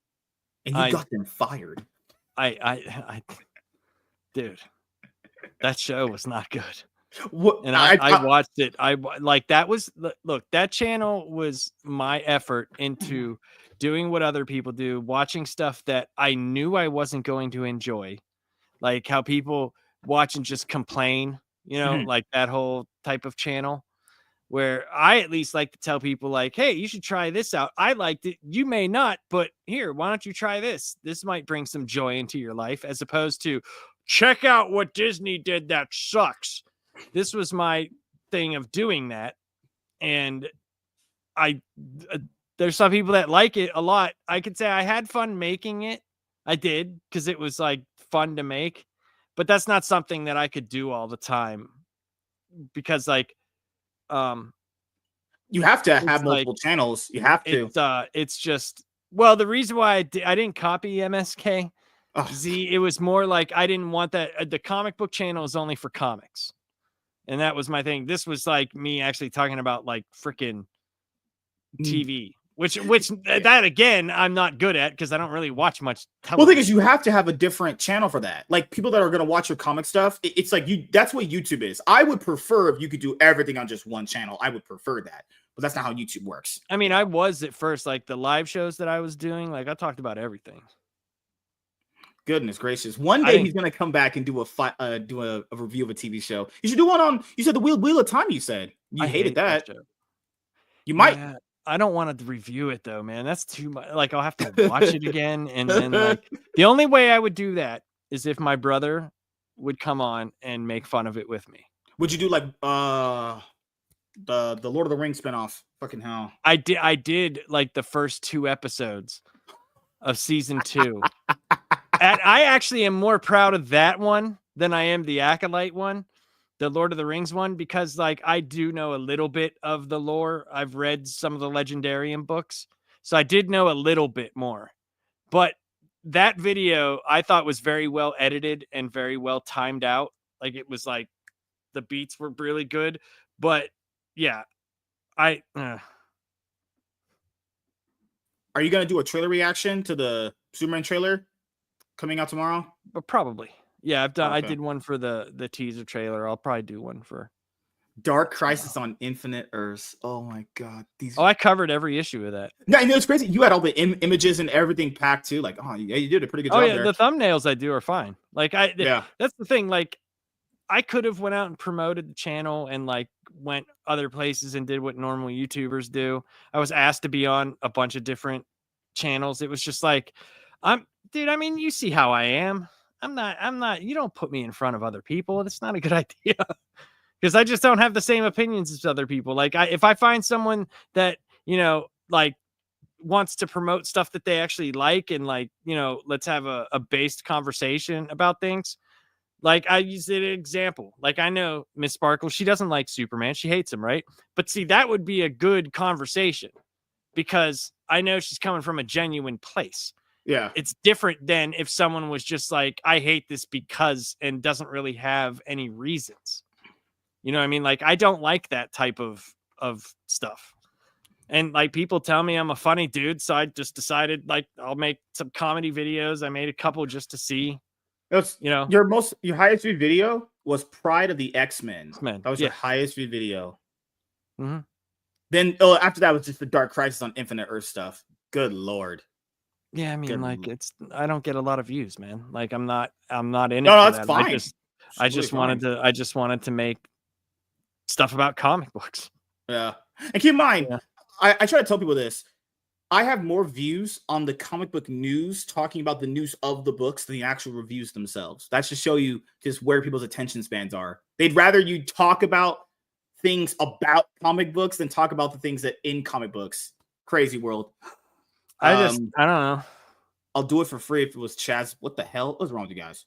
and you got them fired. Dude, that show was not good. What? And I watched it. Like that was, look, that channel was my effort into doing what other people do, watching stuff that I knew I wasn't going to enjoy, like how people watch and just complain, you know, like that whole type of channel. Where I at least like to tell people like, hey, you should try this out. I liked it. You may not, but here, why don't you try this? This might bring some joy into your life, as opposed to check out what Disney did that sucks. This was my thing of doing that. And there's some people that like it a lot. I could say I had fun making it. I did, because it was like fun to make, but that's not something that I could do all the time, because like, you have to have multiple channels. You have to. It's just, well, the reason why I didn't copy MSK, it was more like I didn't want that. The comic book channel is only for comics, and that was my thing. This was like me actually talking about like freaking TV, which that again I'm not good at, because I don't really watch much television. Well, the thing is, you have to have a different channel for that. Like people that are going to watch your comic stuff, it's like that's what YouTube is. I would prefer if you could do everything on just one channel. I would prefer that, but that's not how YouTube works. I mean, I was at first, like the live shows that I was doing, like I talked about everything. Goodness gracious! One day he's going to come back and do a review of a TV show. You should do one on. You said the Wheel of Time. You said you hated that. You might. Yeah. I don't want to review it though, man. That's too much. Like I'll have to watch it again, and then like the only way I would do that is if my brother would come on and make fun of it with me. Would you do like the Lord of the Rings spinoff? Fucking hell! I did like the first 2 episodes of season 2. And I actually am more proud of that one than I am the Acolyte one. The Lord of the Rings one, because like I do know a little bit of the lore. I've read some of the Legendarium books, so I did know a little bit more. But that video I thought was very well edited and very well timed out. Like it was like the beats were really good. But yeah, Are you gonna do a trailer reaction to the Superman trailer coming out tomorrow? Probably. Yeah, I've done. Okay. I did one for the teaser trailer. I'll probably do one for Dark Crisis on Infinite Earths. Oh my god, these. Oh, I covered every issue of that. No, I know it's crazy. You had all the images and everything packed too. Like, oh yeah, you did a pretty good job there. The thumbnails I do are fine. Like yeah, that's the thing. Like, I could have went out and promoted the channel and like went other places and did what normal YouTubers do. I was asked to be on a bunch of different channels. It was just like, dude. I mean, you see how I am. I'm not, you don't put me in front of other people. That's not a good idea, because I just don't have the same opinions as other people. Like if I find someone that, you know, like wants to promote stuff that they actually like, and like, you know, let's have a based conversation about things. Like I use an example. Like I know Miss Sparkle, she doesn't like Superman. She hates him, right? But see, that would be a good conversation, because I know she's coming from a genuine place. Yeah. It's different than if someone was just like, I hate this because, and doesn't really have any reasons. You know what I mean? Like, I don't like that type of stuff. And like people tell me I'm a funny dude. So I just decided like I'll make some comedy videos. I made a couple just to see. That's, you know, your highest viewed video was Pride of the X-Men. Man, that was your highest viewed video. Mm-hmm. Then after that was just the Dark Crisis on Infinite Earth stuff. Good lord. Yeah, I mean, like I don't get a lot of views, man. Like I'm not in No, it no, for that's that. fine. I just wanted to make stuff about comic books. Yeah. And keep in mind, Yeah. I try to tell people this. I have more views on the comic book news talking about the news of the books than the actual reviews themselves. That should show you just where people's attention spans are. They'd rather you talk about things about comic books than talk about the things that in comic books. Crazy world. I don't know. I'll do it for free if it was Chaz. What the hell? What's wrong with you guys?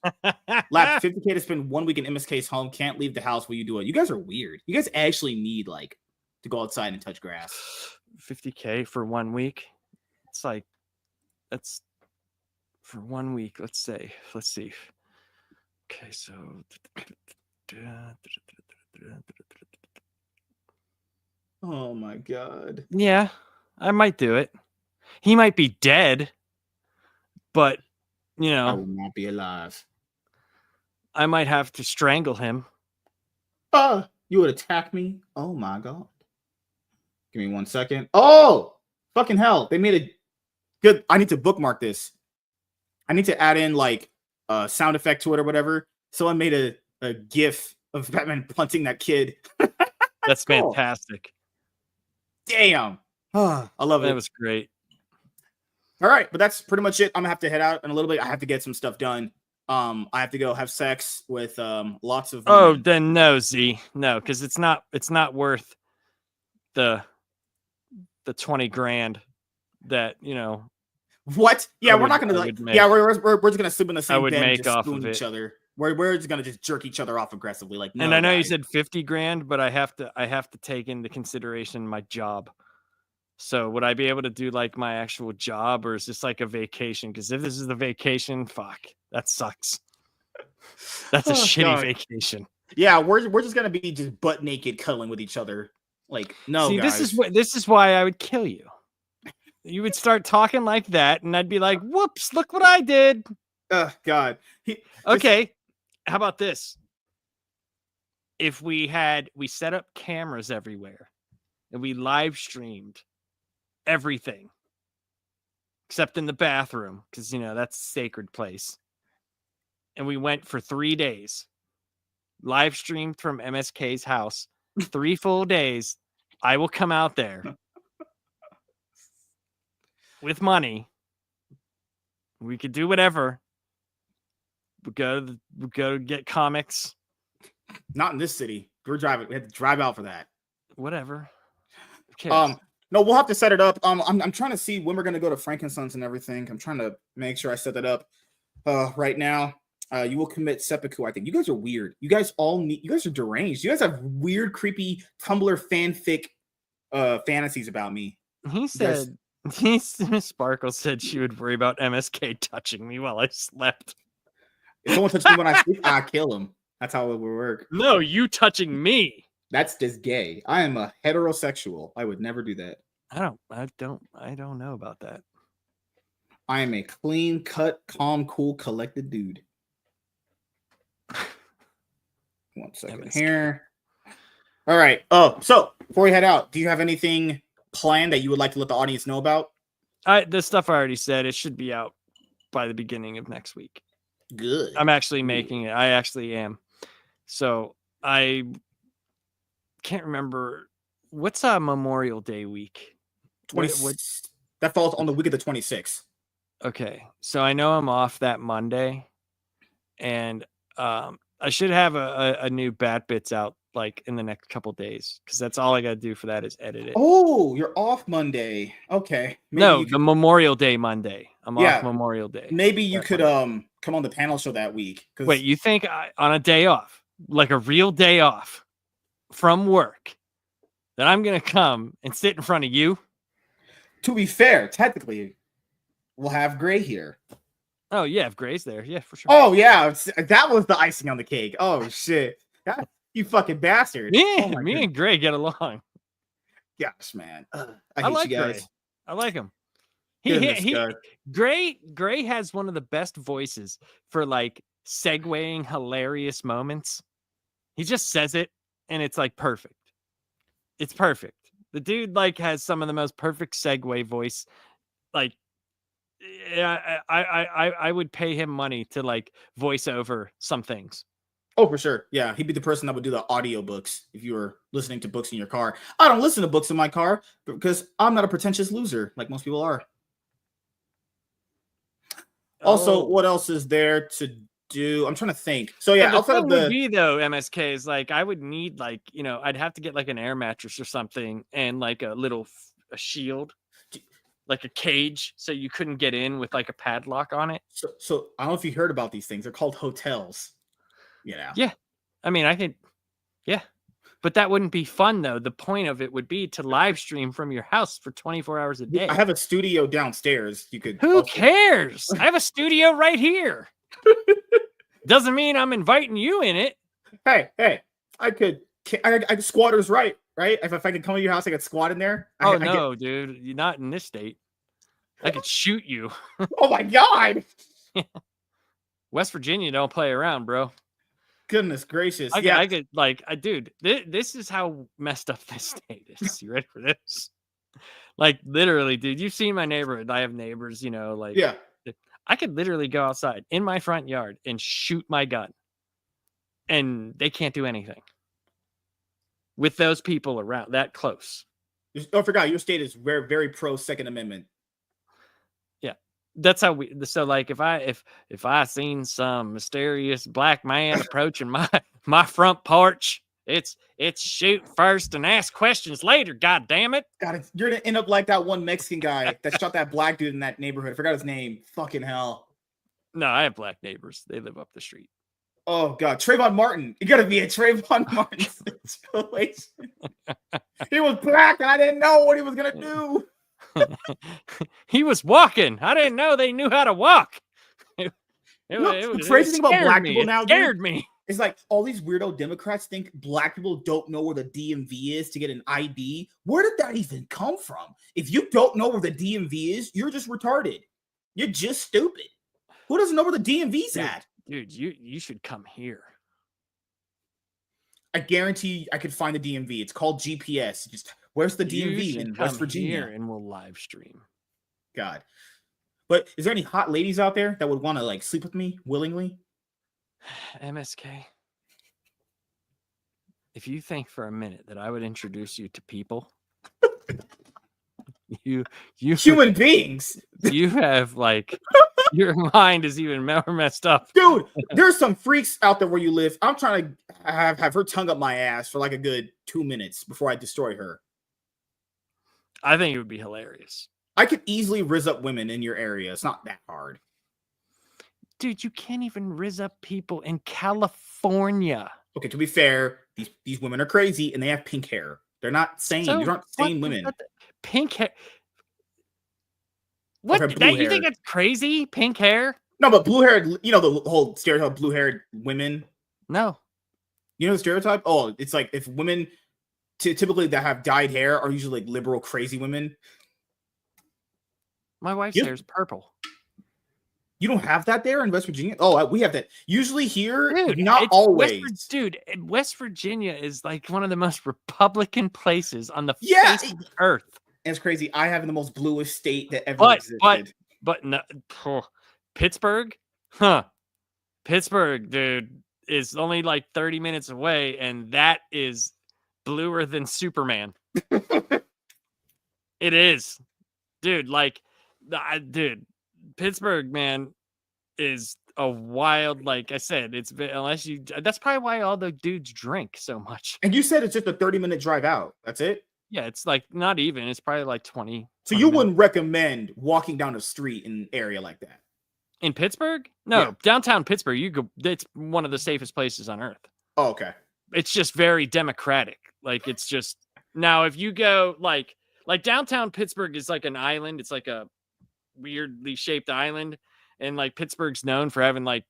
Lap 50K to spend 1 week in MSK's home. Can't leave the house while you do it. You guys are weird. You guys actually need like to go outside and touch grass. 50K for 1 week. It's like that's for 1 week. Let's see. Okay, so oh my god. Yeah, I might do it. He might be dead, but you know, I will not be alive. I might have to strangle him. You would attack me? Oh my god. Give me 1 second. Oh, fucking hell. They made a good. I need to bookmark this. I need to add in like a sound effect to it or whatever. Someone made a GIF of Batman punching that kid. That's cool. Fantastic. Damn. I love it. That was great. All right, but that's pretty much it. I'm gonna have to head out in a little bit. I have to get some stuff done. I have to go have sex with lots of women. Oh, then no, Z. No, because it's not worth the 20 grand that, you know. What? Yeah, we're not gonna we're just gonna sleep in the same bed and just spoon each other. We're just gonna just jerk each other off aggressively. Like, no, and I know you said 50 grand, but I have to take into consideration my job. So would I be able to do like my actual job, or is this like a vacation? Because if this is the vacation, fuck, that sucks. That's a shitty vacation. Yeah, we're just gonna be just butt naked cuddling with each other. Like, no, see, guys. this is why I would kill you. You would start talking like that, and I'd be like, "Whoops! Look what I did." God. Okay, how about this? If we set up cameras everywhere, and we live streamed everything, except in the bathroom, because you know that's a sacred place. And we went for 3 days, live streamed from MSK's house, 3 full days. I will come out there with money. We could do whatever. We go get comics. Not in this city. We're driving. We had to drive out for that. Whatever. Who cares? No, we'll have to set it up. I'm trying to see when we're gonna go to Frankenstein's and everything. I'm trying to make sure I set that up. Right now. You will commit seppuku. I think you guys are weird. You guys are deranged. You guys have weird, creepy Tumblr fanfic fantasies about me. He said Sparkle said she would worry about MSK touching me while I slept. If someone touches me when I sleep, I kill him. That's how it would work. No, you touching me. That's just gay. I am a heterosexual. I would never do that. I don't know about that. I am a clean cut, calm, cool, collected dude. 1 second MSK. Here. All right. Oh, so before we head out, do you have anything planned that you would like to let the audience know about? The stuff I already said. It should be out by the beginning of next week. Good. I'm actually making it. I actually am. So I can't remember what's Memorial Day week. That falls on the week of the 26th. Okay, so I know I'm off that Monday, and I should have a new Bat Bits out like in the next couple days, because that's all I got to do for that is edit it. Oh, you're off Monday. Okay. Maybe the Memorial Day Monday. I'm off Memorial Day. Maybe you could come on the panel show that week. Wait, you think on a day off, like a real day off from work, that I'm gonna come and sit in front of you? To be fair, technically, we'll have Gray here. Oh yeah, if Gray's there, yeah, for sure. Oh yeah, that was the icing on the cake. Oh shit, you fucking bastard! Me and Gray get along. Gosh, man, I hate like you guys. Gray. I like him. Gray has one of the best voices for like segueing hilarious moments. He just says it, and it's like perfect. It's perfect. The dude like has some of the most perfect segue voice. Like, yeah, I would pay him money to like voice over some things. Oh, for sure. Yeah, he'd be the person that would do the audiobooks if you were listening to books in your car. I don't listen to books in my car because I'm not a pretentious loser like most people are. Also, what else is there to do? I'm trying to think. So yeah, the outside thing of would be though, MSK is like I would need like, you know, I'd have to get like an air mattress or something and like a little a shield, like a cage, so you couldn't get in with like a padlock on it. So I don't know if you heard about these things. They're called hotels. You know. Yeah, I mean, I could, yeah, but that wouldn't be fun though. The point of it would be to live stream from your house for 24 hours a day. I have a studio downstairs. You could. Who cares? I have a studio right here. Doesn't mean I'm inviting you in it. Hey, I could squatters right? If I could come to your house, I could squat in there. No, dude, you're not in this state. I could shoot you. Oh my god! West Virginia don't play around, bro. Goodness gracious! I could like, dude. This is how messed up this state is. You ready for this? Like literally, dude. You've seen my neighborhood. I have neighbors. You know, like yeah. I could literally go outside in my front yard and shoot my gun, and they can't do anything with those people around that close. Oh, I forgot your state is very, very pro Second Amendment. Yeah, that's how we. So, like, if I seen some mysterious black man approaching my front porch, it's shoot first and ask questions later. God damn it! God, you're gonna end up like that one Mexican guy that shot that black dude in that neighborhood. I forgot his name. Fucking hell. No, I have black neighbors. They live up the street. Oh god, Trayvon Martin. You gotta be a Trayvon Martin situation. He was black and I didn't know what he was gonna do. He was walking. I didn't know they knew how to walk. The crazy thing about black people now, scared me. It's like all these weirdo Democrats think black people don't know where the DMV is to get an ID. Where did that even come from? If you don't know where the DMV is, you're just retarded. You're just stupid. Who doesn't know where the DMV's at? Dude, you should come here. I guarantee I could find the DMV. It's called GPS. Just where's the DMV in West Virginia? And we'll live stream. God. But is there any hot ladies out there that would want to like sleep with me willingly? MSK. If you think for a minute that I would introduce you to people, you human beings. You have like your mind is even more messed up. Dude, there's some freaks out there where you live. I'm trying to have her tongue up my ass for like a good 2 minutes before I destroy her. I think it would be hilarious. I could easily rizz up women in your area. It's not that hard. Dude, you can't even rizz up people in California. Okay, to be fair, these women are crazy and they have pink hair. They're not sane. So, these aren't sane women. Pink hair. What? You think that's crazy? Pink hair? No, but blue haired, you know, the whole stereotype of blue haired women. No. You know the stereotype? Oh, it's like if women typically that have dyed hair are usually like liberal, crazy women. My wife's hair is purple. You don't have that there in West Virginia? Oh, we have that. Usually here, dude, not always. West Virginia is like one of the most Republican places on the face of the earth. And it's crazy. I have the most bluest state that ever existed. But no, Pittsburgh? Huh. Pittsburgh, dude, is only like 30 minutes away, and that is bluer than Superman. It is. Dude, like, dude, Pittsburgh, man, is a wild, like I said, that's probably why all the dudes drink so much. And you said it's just a 30-minute drive out. That's it? Yeah, it's like not even. It's probably like 20. So you wouldn't recommend walking down the street in an area like that? In Pittsburgh? No, downtown Pittsburgh, it's one of the safest places on earth. Oh, okay. It's just very democratic. Like, it's just, now if you go like downtown Pittsburgh is like an island. It's like a weirdly shaped island. And like Pittsburgh's known for having like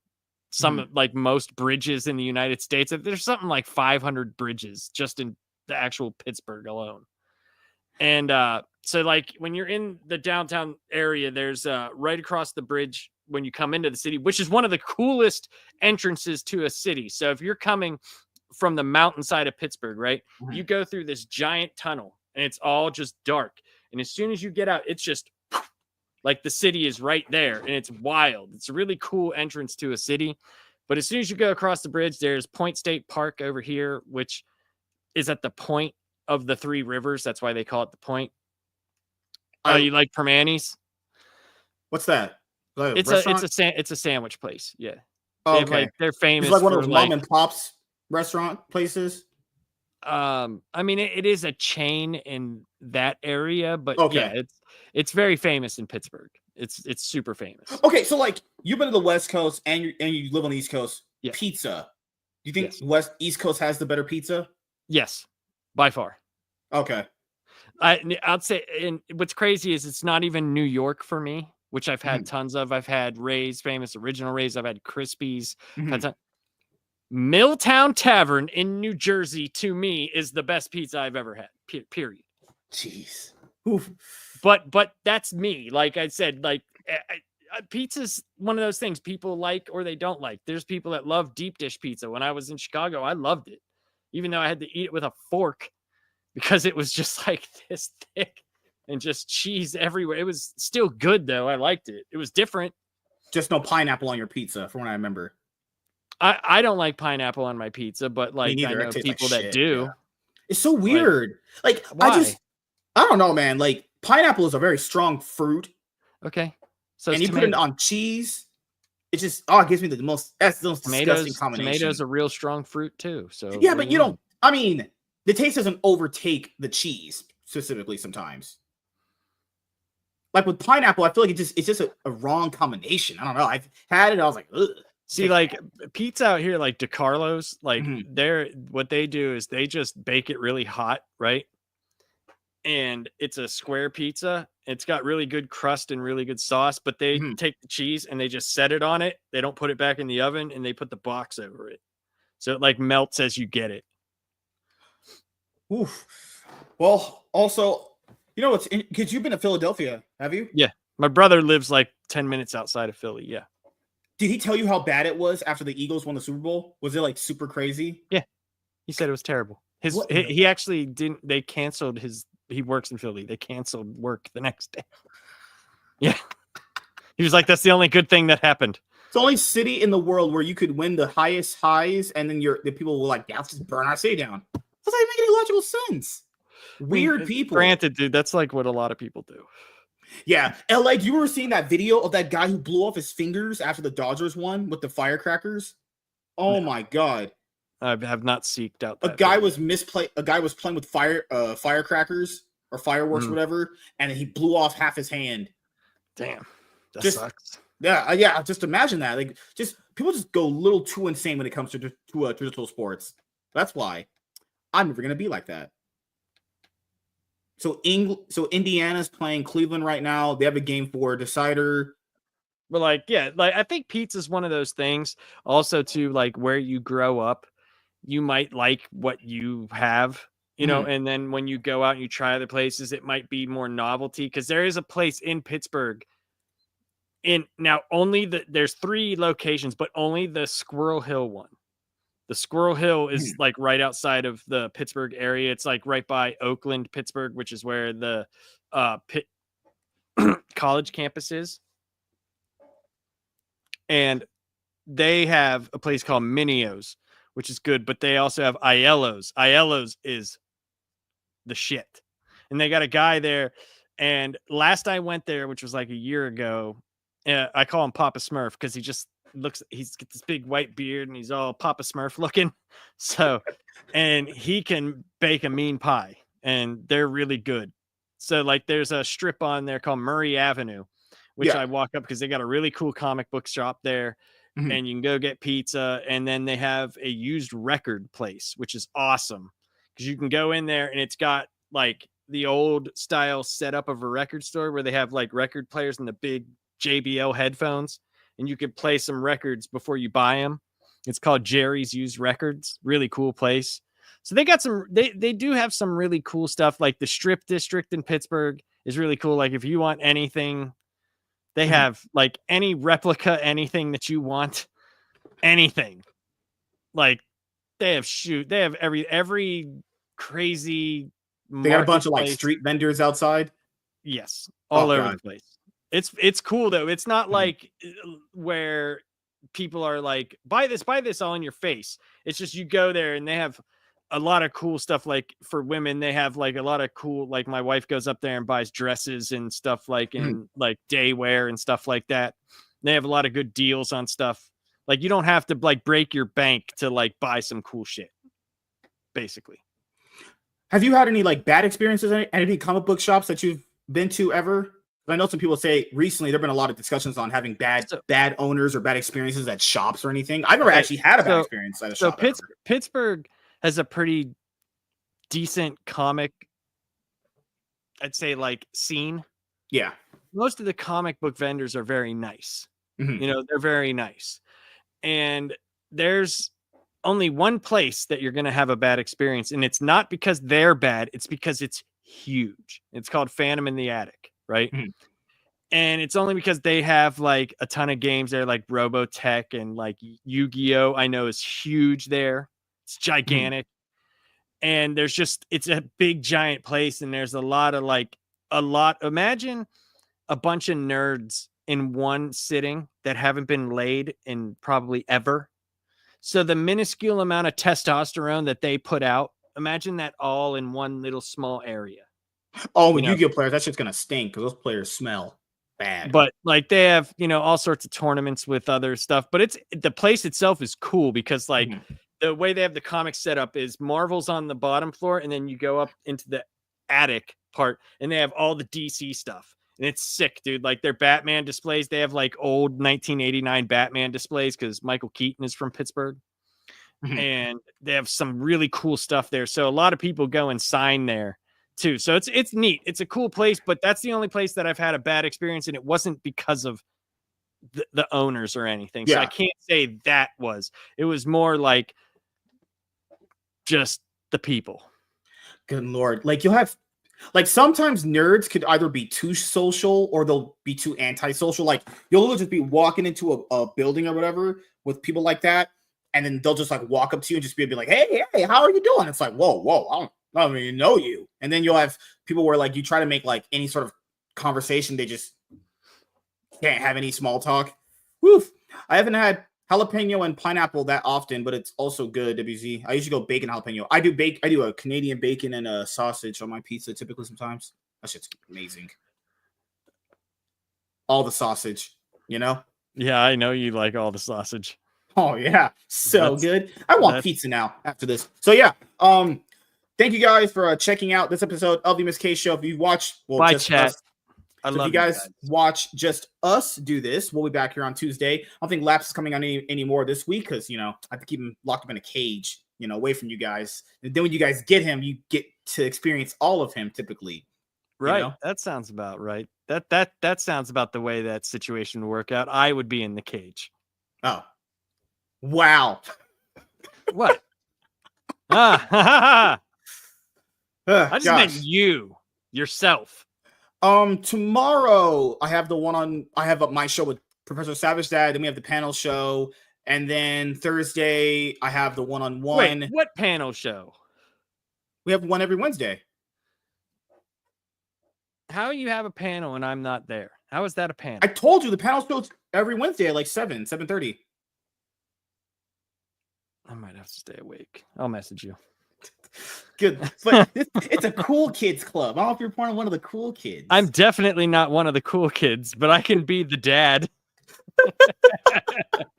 some like most bridges in the United States. There's something like 500 bridges just in the actual Pittsburgh alone. And so like when you're in the downtown area, there's right across the bridge when you come into the city, which is one of the coolest entrances to a city. So if you're coming from the mountainside of Pittsburgh, right, you go through this giant tunnel and it's all just dark. And as soon as you get out, it's just like the city is right there, and it's wild. It's a really cool entrance to a city. But as soon as you go across the bridge, there's Point State Park over here, which is at the point of the three rivers. That's why they call it the point. You like Permanis? What's that? Like It's a sandwich place. Yeah. Oh, okay. They're famous. It's like one of those mom and pops restaurant places. I mean, it is a chain in that area, but okay. yeah, it's very famous in Pittsburgh. It's super famous. Okay, so like you've been to the West Coast and you live on the East Coast. Yeah. Pizza. Do you think East Coast has the better pizza? Yes, by far. Okay. I'd say, and what's crazy is it's not even New York for me, which I've had tons of. I've had Ray's, famous original Ray's. I've had Crispy's. Milltown Tavern in New Jersey, to me, is the best pizza I've ever had. Period. Jeez. Oof. But that's me. Like I said, like pizza's one of those things people like or they don't like. There's people that love deep dish pizza. When I was in Chicago, I loved it, even though I had to eat it with a fork because it was just like this thick and just cheese everywhere. It was still good though. I liked it. It was different. Just no pineapple on your pizza, from what I remember. I don't like pineapple on my pizza, but like I know people that do. Yeah. It's so weird. Like why? I don't know, man. Like pineapple is a very strong fruit. Okay. So and you put it on cheese. It just it gives me the most disgusting combination. Tomatoes are real strong fruit too. So yeah, but you don't. I mean, the taste doesn't overtake the cheese specifically sometimes. Like with pineapple, I feel like it's just a wrong combination. I don't know. I've had it. I was like, ugh. See, like pizza out here, like DeCarlo's, like what they do is they just bake it really hot, right? And it's a square pizza. It's got really good crust and really good sauce, but they take the cheese and they just set it on it. They don't put it back in the oven and they put the box over it. So it like melts as you get it. Oof. Well, also, you know what's because you've been to Philadelphia, have you? Yeah. My brother lives like 10 minutes outside of Philly. Yeah. Did he tell you how bad it was after the Eagles won the Super Bowl? Was it like super crazy? Yeah. He said it was terrible. He actually didn't. They canceled he works in Philly. They canceled work the next day. Yeah. He was like, that's the only good thing that happened. It's the only city in the world where you could win the highest highs and then the people were like, yeah, let's just burn our city down. Doesn't even make any logical sense. Weird people. Granted, dude, that's like what a lot of people do. Yeah. LA, do you ever seen that video of that guy who blew off his fingers after the Dodgers won with the firecrackers? Oh my God. I have not seeked out that. A guy was playing with firecrackers or fireworks, whatever, and he blew off half his hand. Damn. That sucks. Yeah. Just imagine that. Like, people just go a little too insane when it comes to traditional sports. That's why I'm never gonna be like that. So Indiana's playing Cleveland right now. They have a game 4 decider. But I think pizza's one of those things also to like where you grow up, you might like what you have, you know, and then when you go out and you try other places, it might be more novelty because there is a place in Pittsburgh there's 3 locations, but only the Squirrel Hill one. The Squirrel Hill is like right outside of the Pittsburgh area. It's like right by Oakland, Pittsburgh, which is where the college campus is. And they have a place called Minio's, which is good, but they also have Aiello's. Aiello's is the shit. And they got a guy there. And last I went there, which was like a year ago, I call him Papa Smurf because he's got this big white beard and he's all Papa Smurf looking. So, and he can bake a mean pie and they're really good. So like there's a strip on there called Murray Avenue, which I walk up because they got a really cool comic book shop there and you can go get pizza. And then they have a used record place, which is awesome because you can go in there and it's got like the old style setup of a record store where they have like record players and the big JBL headphones. And you could play some records before you buy them. It's called Jerry's Used Records. Really cool place. So they got they do have some really cool stuff. Like the Strip District in Pittsburgh is really cool. Like if you want anything, they have like any replica, anything that you want, anything. Like they have every crazy They got a bunch of like marketplace. street vendors outside. Yes, all over God. the place. It's cool though. It's not Mhm. like where people are like, buy this all in your face. It's just you go there and they have a lot of cool stuff. Like for women, they have like a lot of cool, like my wife goes up there and buys dresses and stuff like in like day wear and stuff like that. They have a lot of good deals on stuff. Like you don't have to like break your bank to like buy some cool shit, basically. Have you had any like bad experiences at any comic book shops that you've been to ever? I know some people say recently there've been a lot of discussions on having bad owners or bad experiences at shops or anything. I've never actually had a bad experience at a shop. Pittsburgh has a pretty decent comic, I'd say, like scene. Yeah. Most of the comic book vendors are very nice. You know, they're very nice. And there's only one place that you're going to have a bad experience. And it's not because they're bad. It's because it's huge. It's called Phantom in the Attic, right? And it's only because they have like a ton of games there, like Robotech and like Yu-Gi-Oh! I know is huge there. It's gigantic. And there's just, it's a big giant place. And there's imagine a bunch of nerds in one sitting that haven't been laid in probably ever. So the minuscule amount of testosterone that they put out, imagine that all in one little small area. Oh, with Yu-Gi-Oh players, that shit's gonna stink because those players smell bad. But like they have, you know, all sorts of tournaments with other stuff. But it's the place itself is cool because like the way they have the comics set up is Marvel's on the bottom floor, and then you go up into the attic part, and they have all the DC stuff. And it's sick, dude. Like their Batman displays, they have like old 1989 Batman displays because Michael Keaton is from Pittsburgh. And they have some really cool stuff there. So a lot of people go and sign there too. So it's neat. It's a cool place, but that's the only place that I've had a bad experience. And it wasn't because of the owners or anything. So I can't say that it was more like just the people. Good Lord. Like you'll have, like sometimes nerds could either be too social or they'll be too antisocial. Like you'll just be walking into a building or whatever with people like that. And then they'll just like walk up to you and just be like, hey, how are you doing? It's like, whoa, I don't even know you. And then you'll have people where like you try to make like any sort of conversation, they just can't have any small talk. Woof. I haven't had jalapeno and pineapple that often, but it's also good, WZ. I usually go bacon jalapeno. I do a Canadian bacon and a sausage on my pizza typically sometimes. That shit's amazing. All the sausage, you know? Yeah, I know you like all the sausage. Oh yeah, that's good. I want pizza now after this. So yeah, thank you guys for checking out this episode of the MSK Show. If you watch, bye chat. If you guys watch just us do this, we'll be back here on Tuesday. I don't think Laps is coming on any more this week because you know I have to keep him locked up in a cage, you know, away from you guys. And then when you guys get him, you get to experience all of him typically. Right. You know? That sounds about right. That sounds about the way that situation would work out. I would be in the cage. Oh. Wow. What? I just meant yourself. Tomorrow I have my show with Professor Savage Dad, then we have the panel show, and then Thursday I have the one-on-one. Wait, what panel show? We have one every Wednesday. How you have a panel and I'm not there? How is that a panel? I told you the panel show's every Wednesday at like 7:30. I might have to stay awake. I'll message you. Good. But it's a cool kids club. I don't know if you're part of one of the cool kids. I'm definitely not one of the cool kids, but I can be the dad.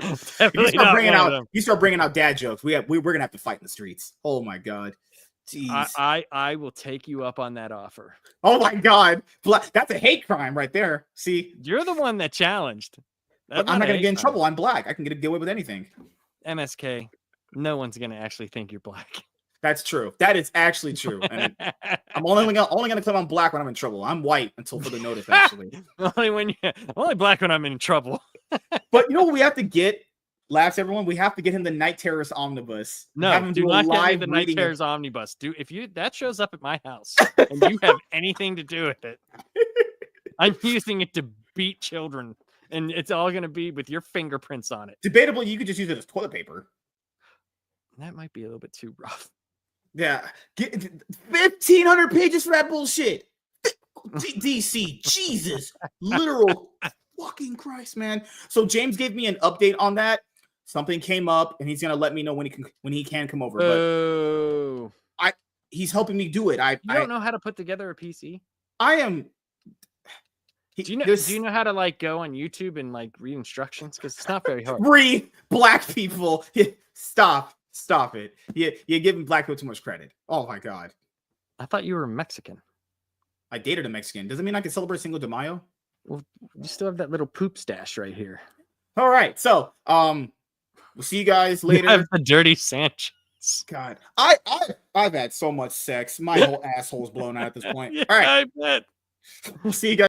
You start bringing out dad jokes. We're gonna have to fight in the streets. Oh my god. Jeez. I will take you up on that offer. Oh my god. That's a hate crime right there. See? You're the one that challenged. I'm not gonna get in trouble. I'm black. I can get away with anything. MSK. No one's gonna actually think you're black. That's true. That is actually true. And I'm only gonna claim I'm black when I'm in trouble. I'm white until further notice. Actually, only black when I'm in trouble. But you know what we have to get? Laughs, everyone. We have to get him the Night Terrors omnibus. No, do not get me the Night Terrors omnibus. If that shows up at my house and you have anything to do with it, I'm using it to beat children, and it's all gonna be with your fingerprints on it. Debatably, you could just use it as toilet paper. That might be a little bit too rough. Yeah. 1,500 pages for that bullshit. DC, Jesus, literal fucking Christ, man. So James gave me an update on that. Something came up, and he's gonna let me know when he can come over. But he's helping me do it. You don't know how to put together a PC? I am. Do you know how to like go on YouTube and like read instructions? Because it's not very hard. Black people. Stop it. You're giving black people too much credit. Oh my god. I thought you were Mexican. I dated a Mexican. Doesn't mean I can celebrate Cinco de Mayo. Well, you still have that little poop stash right here. All right, so we'll see you guys later. You have the dirty Sanchez. God, I've had so much sex. My whole asshole's blown out at this point. All right, I bet. We'll see you guys.